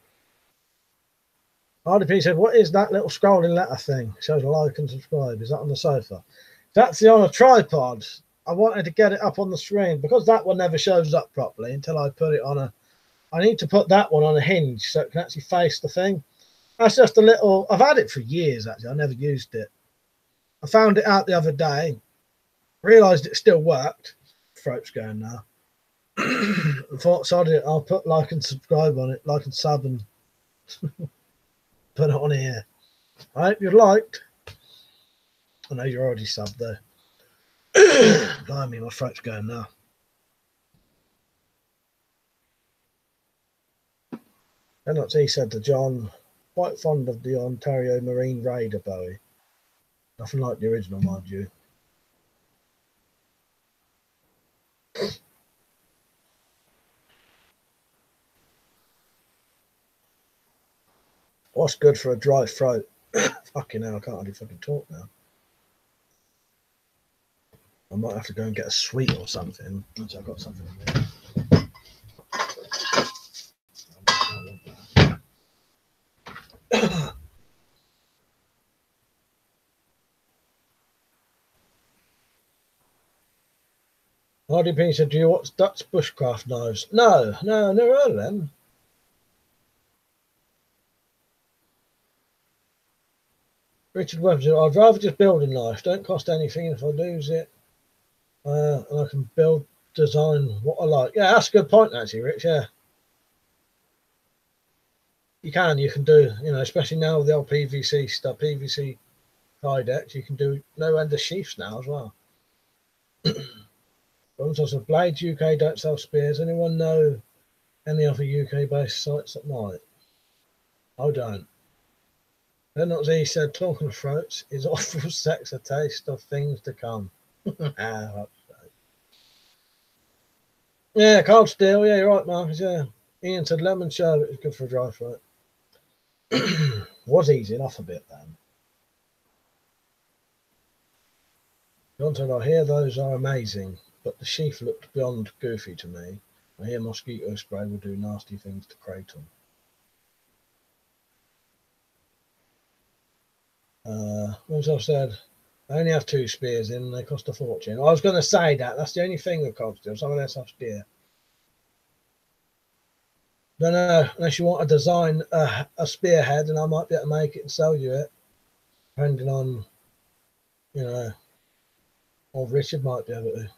RDP said, what is that little scrolling letter thing? Shows a like and subscribe. Is that on the sofa? It's actually on a tripod. I wanted to get it up on the screen because that one never shows up properly until I put it on a. I need to put that one on a hinge so it can actually face the thing. That's just a little. I've had it for years, actually. I never used it. I found it out the other day, realised it still worked. Throat's going now. I thought, sorry, I'll put like and subscribe on it, like and sub and put it on here. I hope you liked. I know you're already subbed though. Blimey, my throat's going now. And that's he said to John, quite fond of the Ontario Marine Raider Bowie. Nothing like the original, mind you. What's good for a dry throat? Fucking hell, I can't hardly fucking talk now. I might have to go and get a sweet or something. Once I've got something in there. RDP said, do you watch Dutch bushcraft knives? No, never heard of them. Richard Webb said, I'd rather just build a knife. Don't cost anything. If I lose it, and I can design what I like. Yeah, that's a good point, actually, Rich. Yeah. You can do, especially now with the old PVC stuff, PVC tie decks, you can do no end of sheaths now as well. Also, Blades UK don't sell spears. Anyone know any other UK-based sites that might? I don't. Then not as he said, talking of throats is awful sex a taste of things to come. Yeah, cold steel. Yeah, you're right, Marcus. Yeah. Ian said lemon sherbet is good for a dry throat. Was easing off a bit then. John said, I hear those are amazing, but the sheath looked beyond goofy to me. I hear mosquito spray will do nasty things to kratom. As I said, I only have 2 spears in, and they cost a fortune. I was going to say that. That's the only thing with cold steel. Some of them have spear. Don't know, unless you want to design a spearhead, and I might be able to make it and sell you it, depending on, you know, or Richard might be able to.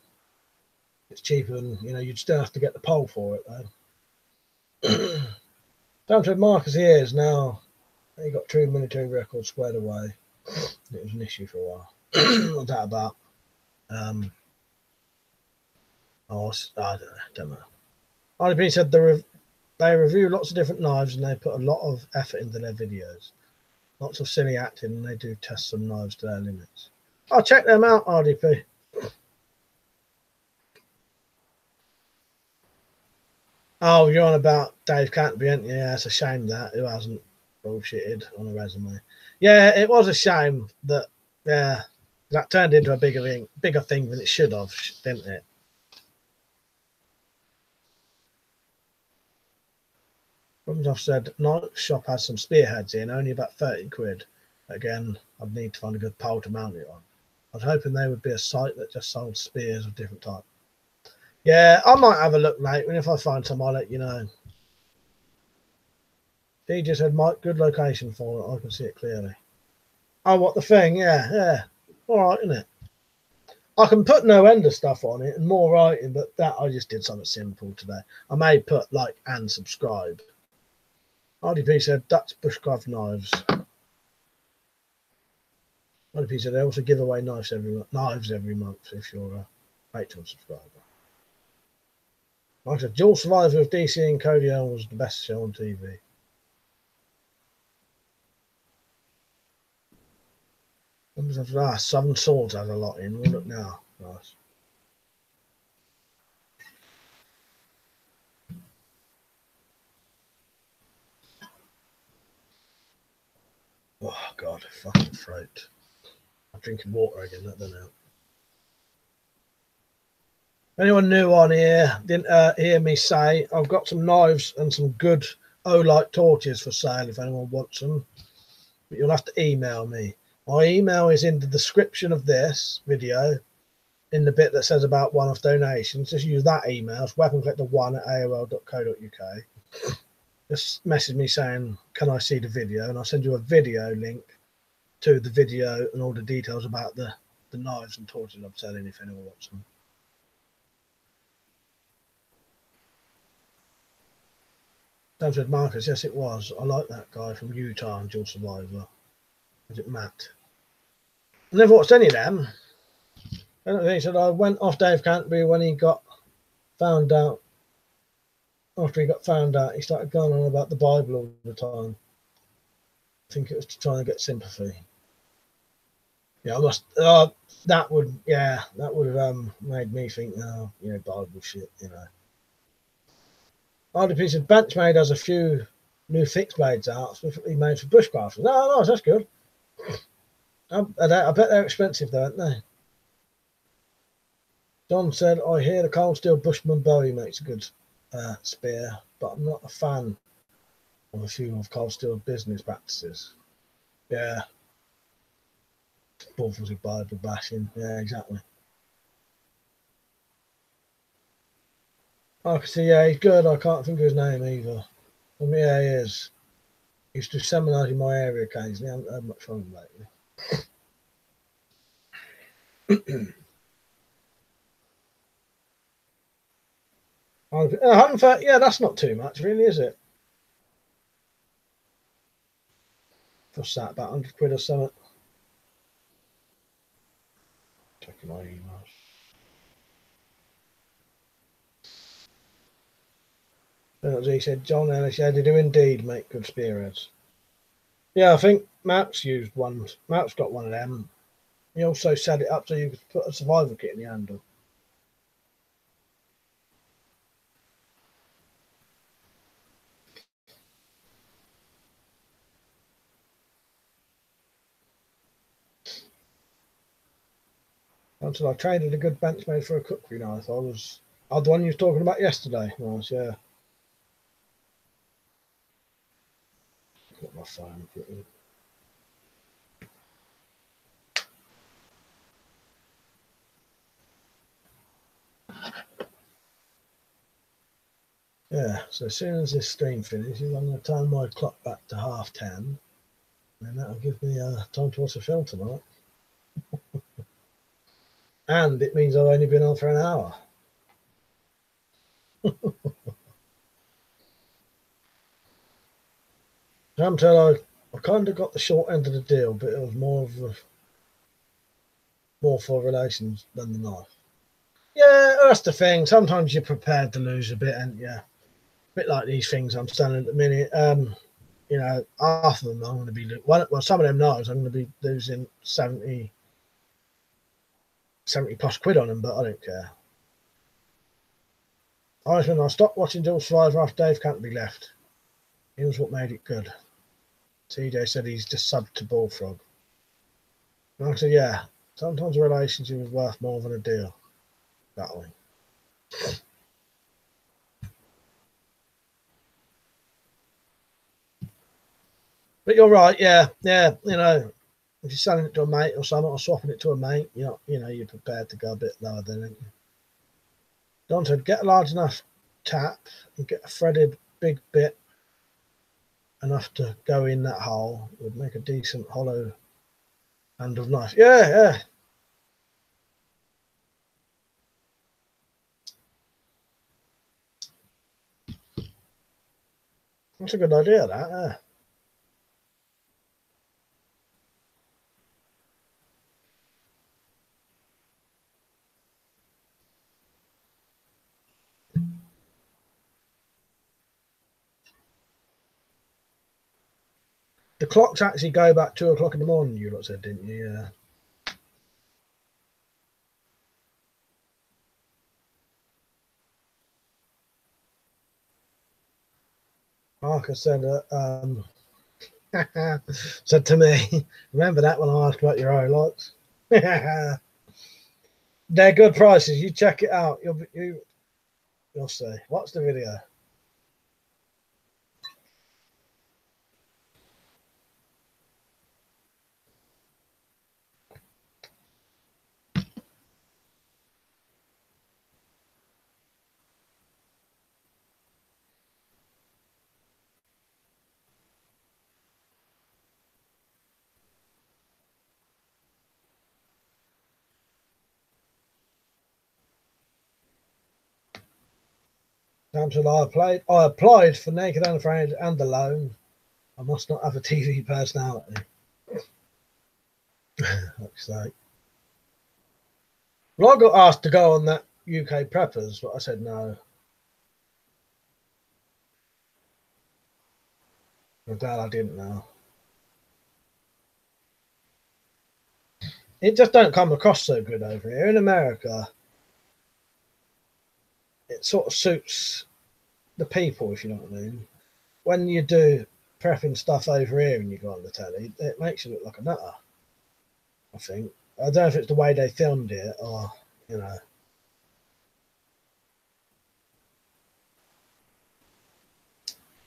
It's cheaper than, you know, you'd still have to get the pole for it, though. Down to Marcus Ears now. He got true military record squared away. It was an issue for a while. What's that about? I don't know. RDP said they review lots of different knives and they put a lot of effort into their videos. Lots of silly acting, and they do test some knives to their limits. I'll check them out, RDP. Oh, you're on about Dave Canterbury, aren't you? Yeah, it's a shame that who hasn't bullshitted on a resume. Yeah, it was a shame that, yeah, that turned into a bigger thing than it should have, didn't it? I've said, night shop has some spearheads in, only about 30 quid. Again, I'd need to find a good pole to mount it on. I was hoping there would be a site that just sold spears of different types. Yeah, I might have a look, mate, and if I find some, I'll let you know. DJ said, Mike, good location for it. I can see it clearly. Oh, what, the thing? Yeah. All right, isn't it? I can put no end of stuff on it and more writing, but that I just did something simple today. I may put like and subscribe. RDP said, Dutch bushcraft knives. RDP said, they also give away knives every month if you're a Patreon subscriber. Like I said, Dual Survivor of DC and Cody L was the best show on TV. Southern Swords has a lot in. We'll look now. Nice. Oh, God, fucking throat. I'm drinking water again, that don't help. Anyone new on here didn't hear me say, I've got some knives and some good Olight torches for sale if anyone wants them. But you'll have to email me. My email is in the description of this video, in the bit that says about one-off donations. Just use that email. It's weaponcollector1@aol.co.uk. Just message me saying, can I see the video? And I'll send you a video link to the video and all the details about the knives and torches I'm selling if anyone wants them. Dan said, Marcus, yes it was. I like that guy from Utah and Dual Survivor. Was it Matt? I never watched any of them. And he said, I went off Dave Canterbury when he got found out. After he got found out, he started going on about the Bible all the time. I think it was to try and get sympathy. Yeah, I must. That would have made me think, no, Bible shit, RDP said Benchmade has a few new fixed blades out, specifically made for bushcrafters. No, that's good. I bet they're expensive though, aren't they? John said, I hear the cold steel Bushman Bowie makes a good spear, but I'm not a fan of a few of cold steel business practices. Yeah. Bullfuzzy Bible bashing. Yeah, exactly. I can see, yeah, he's good. I can't think of his name either. Yeah, he is. He used to seminars in my area occasionally. I haven't had much from him lately. 130, yeah, that's not too much, really, is it? What's that, about 100 quid or something? Checking my emails. He said, John Ellis, yeah, they do indeed make good spearheads. Yeah, I think Matt's used one. Matt's got one of them. He also set it up so you could put a survival kit in the handle. Until I traded a good benchmade for a cookery knife. The one you were talking about yesterday. Nice, yeah. Got my phone. Yeah, so as soon as this stream finishes, I'm going to turn my clock back to 10:30, and that'll give me time to watch a film tonight. And it means I've only been on for an hour. Until I kind of got the short end of the deal, but it was more for relations than the knife. Yeah, that's the thing. Sometimes you're prepared to lose a bit, and yeah, a bit like these things I'm selling at the minute. You know, half of them I'm going to be some of them knives I'm going to be losing 70 plus quid on them, but I don't care. Honestly, I stopped watching Dual Survivor after Dave Canterbury left. He was what made it good. TJ said he's just subbed to Bullfrog. And I said, yeah, sometimes a relationship is worth more than a deal. That way. But you're right, yeah. You know, if you're selling it to a mate or someone or swapping it to a mate, you're prepared to go a bit lower than it. Don said, get a large enough tap and get a threaded big bit enough to go in that hole. It would make a decent hollow handle knife. Yeah. That's a good idea, that, yeah. The clocks actually go back 2 o'clock in the morning, you lot said, didn't you? Yeah. Marcus said, said to me, remember that when I asked about your highlights? They're good prices. You check it out. You'll see. Watch the video. Samson, I applied for Naked and Afraid and Alone. I must not have a TV personality. Like, well, I got asked to go on that UK Preppers, but I said no. I'm glad I didn't know. It just don't come across so good over here. In America, it sort of suits the people, if you know what I mean. When you do prepping stuff over here and you go on the telly, it makes you look like a nutter, I think. I don't know if it's the way they filmed it or, you know.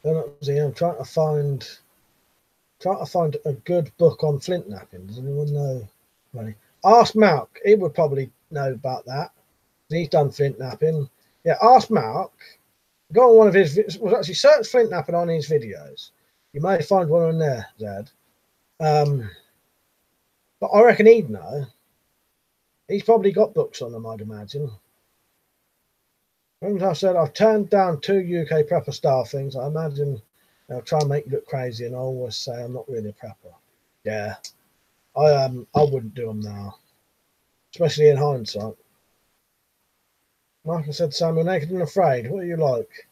I'm trying to find a good book on flint napping. Does anyone know? Right. Ask Malk. He would probably know about that. He's done flint napping. Yeah, ask Malk. Go on one of his. Well, actually, search flint napping on his videos. You may find one on there, Zed. But I reckon he'd know. He's probably got books on them, I'd imagine. As I said, I've turned down 2 UK prepper style things. I imagine they'll try and make you look crazy, and I always say I'm not really a prepper. Yeah, I wouldn't do them now, especially in hindsight. Like I said, Samuel, Naked and Afraid. What are you like?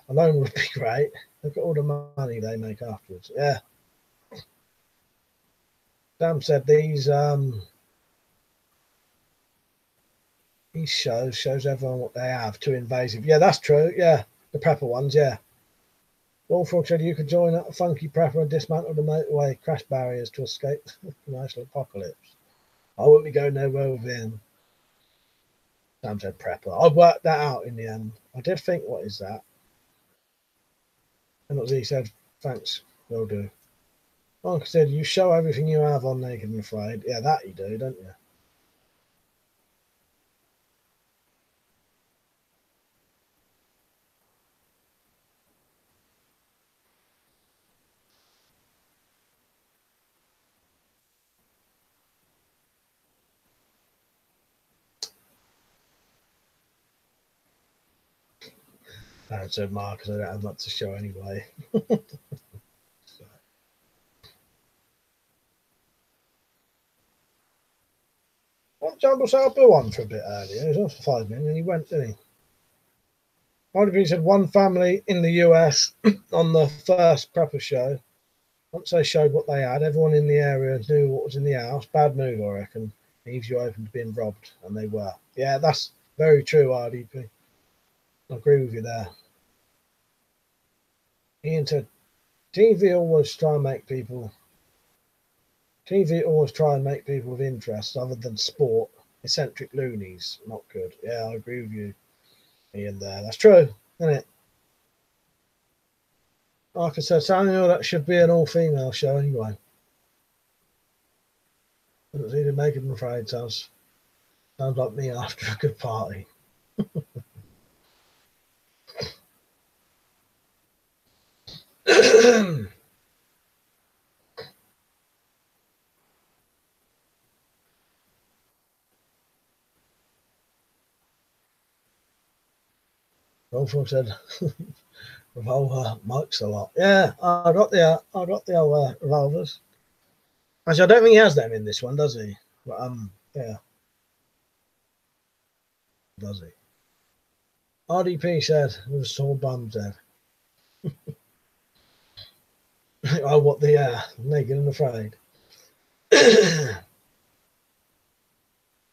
Alone would be great. Look at all the money they make afterwards. Yeah. Sam said these shows everyone what they have. Too invasive. Yeah, that's true. Yeah, the prepper ones. Yeah. Wolfrog said you could join a funky prepper and dismantle the motorway crash barriers to escape the commercial apocalypse. I wouldn't be going nowhere with him. Sam said prepper. I worked that out in the end. I did think, what is that? And he said, thanks, will do. Like I said, you show everything you have on Naked and Afraid. Yeah, that you do, don't you? I said, Marcus, I don't have much to show anyway. So. What Jumbo said I'll do one for a bit earlier. He was on for 5 minutes and he went, didn't he? RDP said one family in the US on the first prepper show. Once they showed what they had, everyone in the area knew what was in the house. Bad move, I reckon. Leaves you open to being robbed, and they were. Yeah, that's very true, RDP. I agree with you there. Ian said, TV always try and make people with interest other than sport. Eccentric loonies, not good. Yeah, I agree with you, Ian, there. That's true, isn't it? Like I said, Samuel, that should be an all-female show anyway. Doesn't seem to make it, I'm afraid. Sounds like me after a good party. Rolf said, revolver Mike's a lot. Yeah, I got the old revolvers. Actually, I don't think he has them in this one, does he? But yeah, does he? RDP said with a sore bum said, "Oh, what the Naked and Afraid."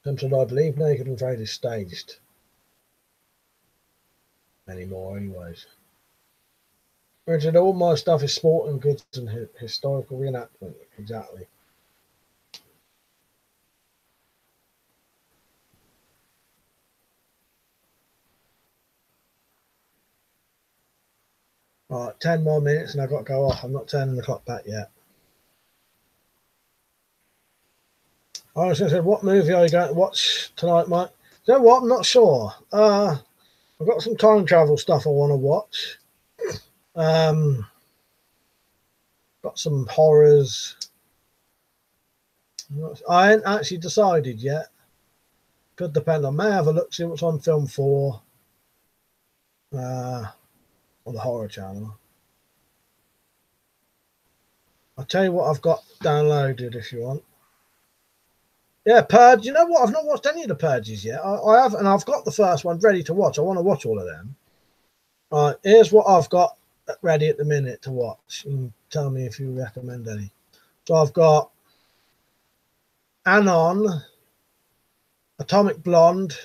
Some said, I believe Naked and Afraid is staged anymore, anyways. Richard, all my stuff is sporting goods and historical reenactment. Exactly. All right, 10 more minutes and I've got to go off. I'm not turning the clock back yet. I was going to say, what movie are you going to watch tonight, Mike? You know what? I'm not sure. I've got some time travel stuff I want to watch. Got some horrors. I ain't actually decided yet. Could depend. I may have a look, see what's on Film 4 or the Horror Channel. I'll tell you what I've got downloaded if you want. Yeah, Purge. You know what? I've not watched any of the Purges yet. I have, and I've got the first one ready to watch. I want to watch all of them. All right, here's what I've got ready at the minute to watch. And tell me if you recommend any. So I've got Anon, Atomic Blonde,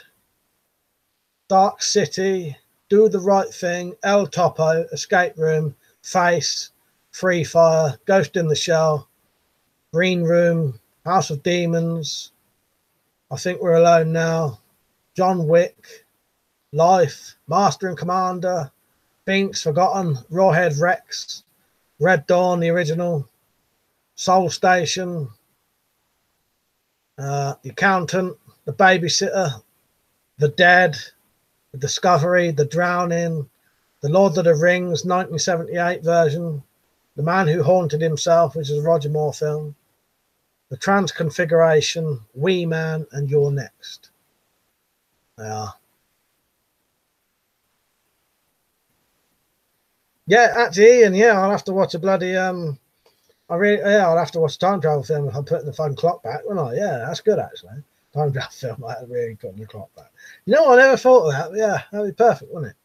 Dark City, Do the Right Thing, El Topo, Escape Room, Face, Free Fire, Ghost in the Shell, Green Room, House of Demons, I Think We're Alone Now, John Wick, Life, Master and Commander, Binks, Forgotten, Rawhead Rex, Red Dawn, the original, Soul Station, The Accountant, The Babysitter, The Dead, The Discovery, The Drowning, The Lord of the Rings, 1978 version, The Man Who Haunted Himself, which is a Roger Moore film, The Transconfiguration, Wee Man, and You're Next. Yeah. Yeah, actually, Ian, yeah, I'll have to watch a bloody I'll have to watch a time travel film if I'm putting the fun clock back, won't I? Yeah, that's good actually. Time travel film, I really putting the clock back. You know, I never thought of that. But yeah, that'd be perfect, wouldn't it?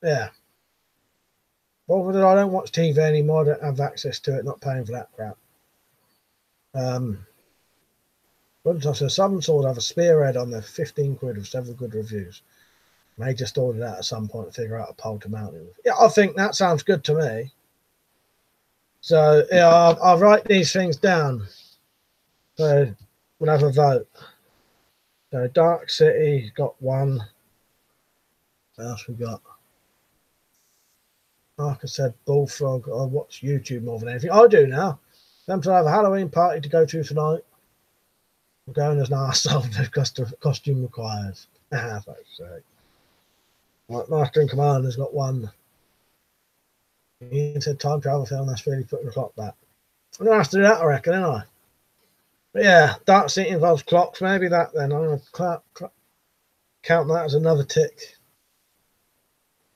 Yeah. Well, I don't watch TV anymore. I don't have access to it. Not paying for that crap. Some sort of have a spearhead on there, 15 quid with several good reviews. May just order that at some point and figure out a pole to mount it with. Yeah, I think that sounds good to me. So yeah, I'll write these things down. So we'll have a vote. So Dark City got one. What else we got? Like I said, Bullfrog. I watch YouTube more than anything. I do now. Them to have a Halloween party to go to tonight. I'm going as an arsehole if costume requires. For fuck's sake. Right, Master and Commander's got one. He said time travel film, that's really putting the clock back. I'm going to have to do that, I reckon, ain't I? But yeah, Dark City involves clocks. Maybe that then. I'm going to count that as another tick.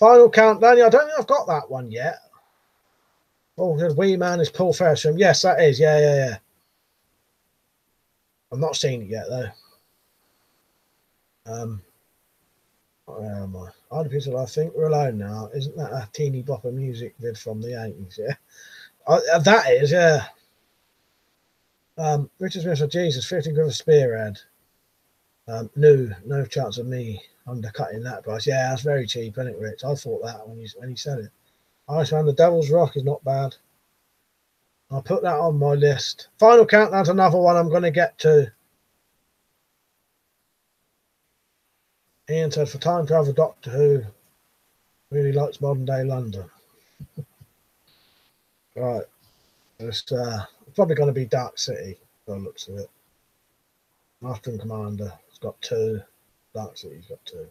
Final countdown. I don't think I've got that one yet. Oh, the wee man is Paul Ferris. Yes, that is. Yeah. I've not seen it yet, though. Where am I? Other people, I think we're alone now. Isn't that a teeny bopper music vid from the 80s? Yeah. That is, yeah. Richard Smith for Jesus, 15 quid of spearhead. No chance of me undercutting that price. Yeah, that's very cheap, isn't it, Rich? I thought that when you said it. Iceman, the Devil's Rock is not bad. I'll put that on my list. Final countdown's another one I'm going to get to. Ian said, for time travel, Doctor Who really likes modern day London. Right. It's probably going to be Dark City, by the looks of it. Master and Commander, it's got 2. Dark City's got 2.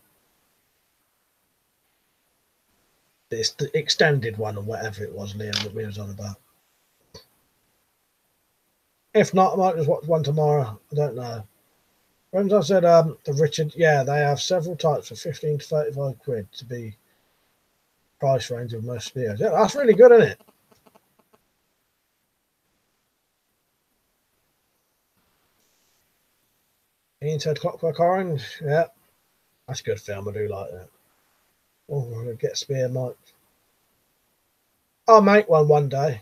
It's the extended one or whatever it was, Liam, that we was on about. If not, I might just watch one tomorrow. I don't know. Friends, I said the Richard, yeah, they have several types of 15 to 35 quid to be price range of most spears. Yeah, that's really good, isn't it? Ian said Clockwork Orange. Yeah, that's a good film. I do like that. Oh, I'm going to get a spear, Mike. I'll make one day.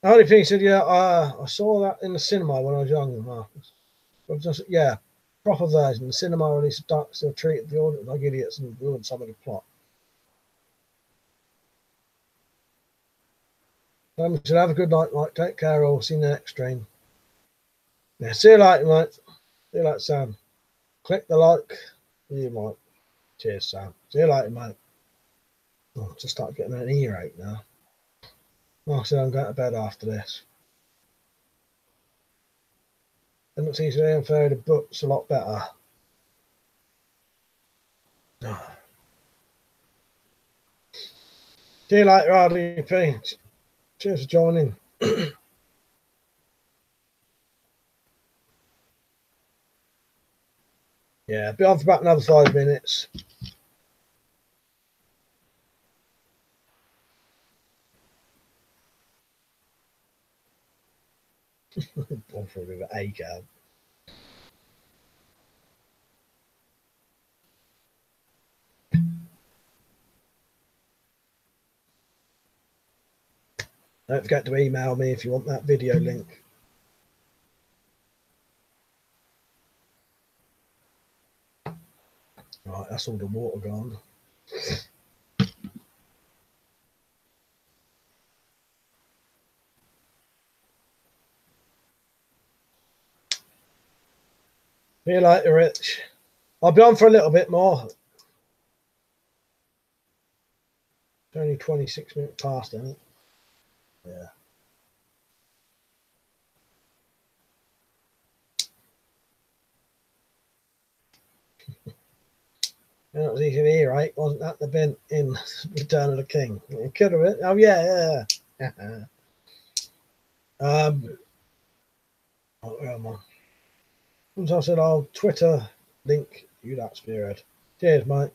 The only thing he said, yeah, I saw that in the cinema when I was young. Yeah, proper version. The cinema released a Dark Still treated the audience like idiots and ruined some of the plot. You should have a good night, Mike. Take care, all. See you in the next stream. Yeah, see you later, mate. See you later, Sam. Click the like. See you, Mike. Cheers, Sam. See you later, mate. Oh, just start getting an earache now. Like I said, I'm going to bed after this. And it's easier and fair, the book's a lot better. See you later, RDP. Cheers for joining. Yeah, be on for about another 5 minutes. Born for a bit of an A-cab. Don't forget to email me if you want that video link. Right, that's all the water gone. See you later, Rich. I'll be on for a little bit more. It's only 26 minutes past, isn't it? Yeah. That was easy to hear, right? Wasn't that the bit in Return of the King? It could have been. Oh, yeah. Where am I? Once I said, I'll Twitter link you that spirit. Cheers, mate.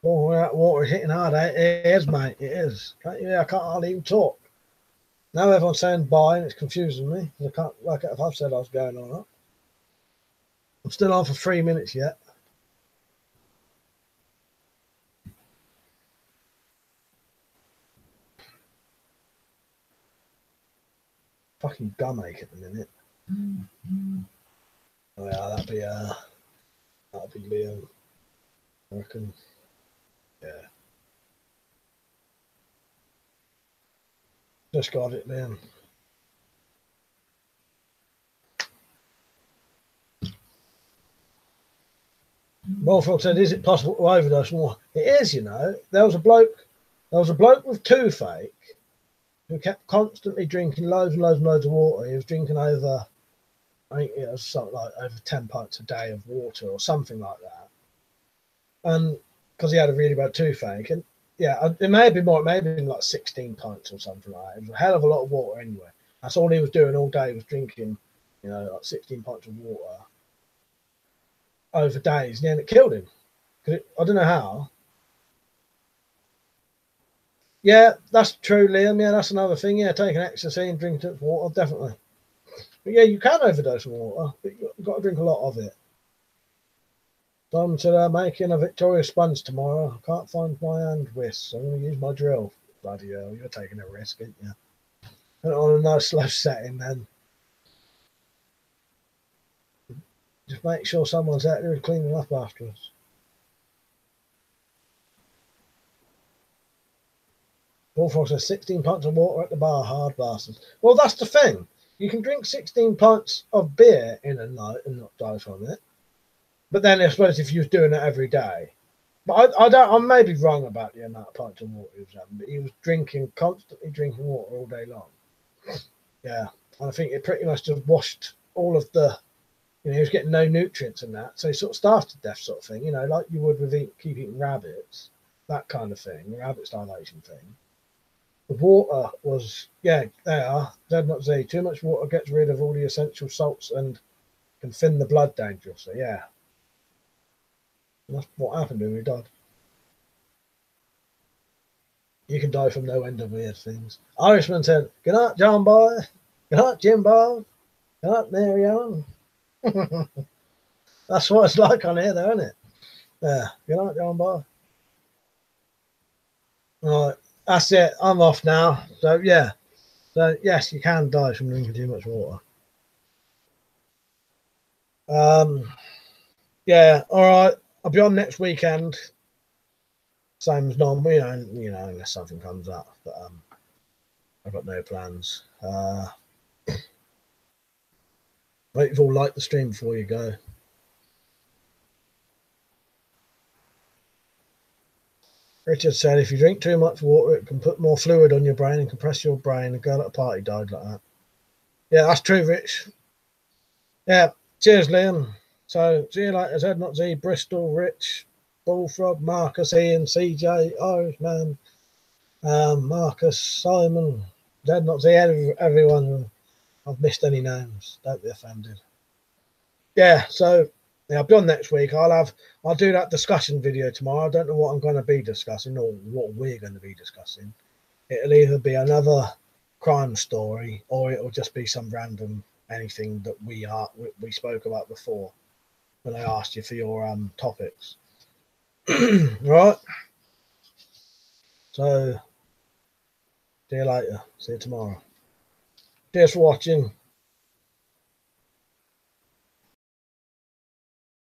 Oh, that water is hitting hard. It is, mate. It is. I can't hardly even talk. Now everyone's saying bye and it's confusing me. I can't work out if I've said I was going or not. I'm still on for 3 minutes yet. fucking gum ache at the minute. Oh yeah, that'd be Liam, I reckon. Yeah. Just got it, Liam. Bullfrog said, "Is it possible to overdose more?" It is, you know. There was a bloke with toothache who kept constantly drinking loads and loads and loads of water. He was drinking over, I think it was something like over 10 pints a day of water or something like that. And because he had a really bad toothache, and yeah, it may have been more. It may have been like 16 pints or something like that. It was a hell of a lot of water anyway. That's all he was doing all day, was drinking, you know, like 16 pints of water over days, and it killed him. I don't know how. Yeah, that's true, Liam. Yeah, that's another thing. Yeah, taking ecstasy and drinking too much water, definitely. But yeah, you can overdose on water, but you've got to drink a lot of it. I'm making a Victoria sponge tomorrow. I can't find my hand whisk, so I'm going to use my drill. Bloody hell, you're taking a risk, aren't you? Put it on a nice slow setting then. Just make sure someone's out there cleaning up afterwards. Bullfrog says 16 pints of water at the bar, hard bastards. Well, that's the thing. You can drink 16 pints of beer in a night and not die from it. But then I suppose if you was doing it every day. But I may be wrong about the amount of pints of water he was having, but he was constantly drinking water all day long. Yeah. And I think it pretty much just washed all of the, you know, he was getting no nutrients in that. So he sort of starved to death sort of thing, you know, like you would with keep eating rabbits, that kind of thing, the rabbit starvation thing. The water was, yeah, they are, Z not Z. Too much water gets rid of all the essential salts and can thin the blood dangerously, yeah. And that's what happened to him, he died. You can die from no end of weird things. Irishman said, "Good night, John Boy. Good night, Jimbo. Good night, Mary Ellen." That's what it's like on here, though, isn't it? Yeah. Good night, John Boy. All right. That's it. I'm off now. So, yeah. So, yes, you can die from drinking too much water. Yeah. All right. I'll be on next weekend. Same as normal, you know, unless something comes up. But I've got no plans. Hope you've all liked the stream before you go. Richard said, "If you drink too much water, it can put more fluid on your brain and compress your brain. A girl at a party died like that." Yeah, that's true, Rich. Yeah, cheers, Liam. So, see you later, Z not Z, Bristol, Rich, Bullfrog, Marcus, Ian, CJ, Irishman, Marcus, Simon, Z not Z, everyone. I've missed any names. Don't be offended. Yeah, so yeah, I'll be on next week. I'll do that discussion video tomorrow. I don't know what I'm going to be discussing or what we're going to be discussing. It'll either be another crime story or it'll just be some random anything that we spoke about before when I asked you for your topics. Right. So see you later. See you tomorrow. Cheers for watching.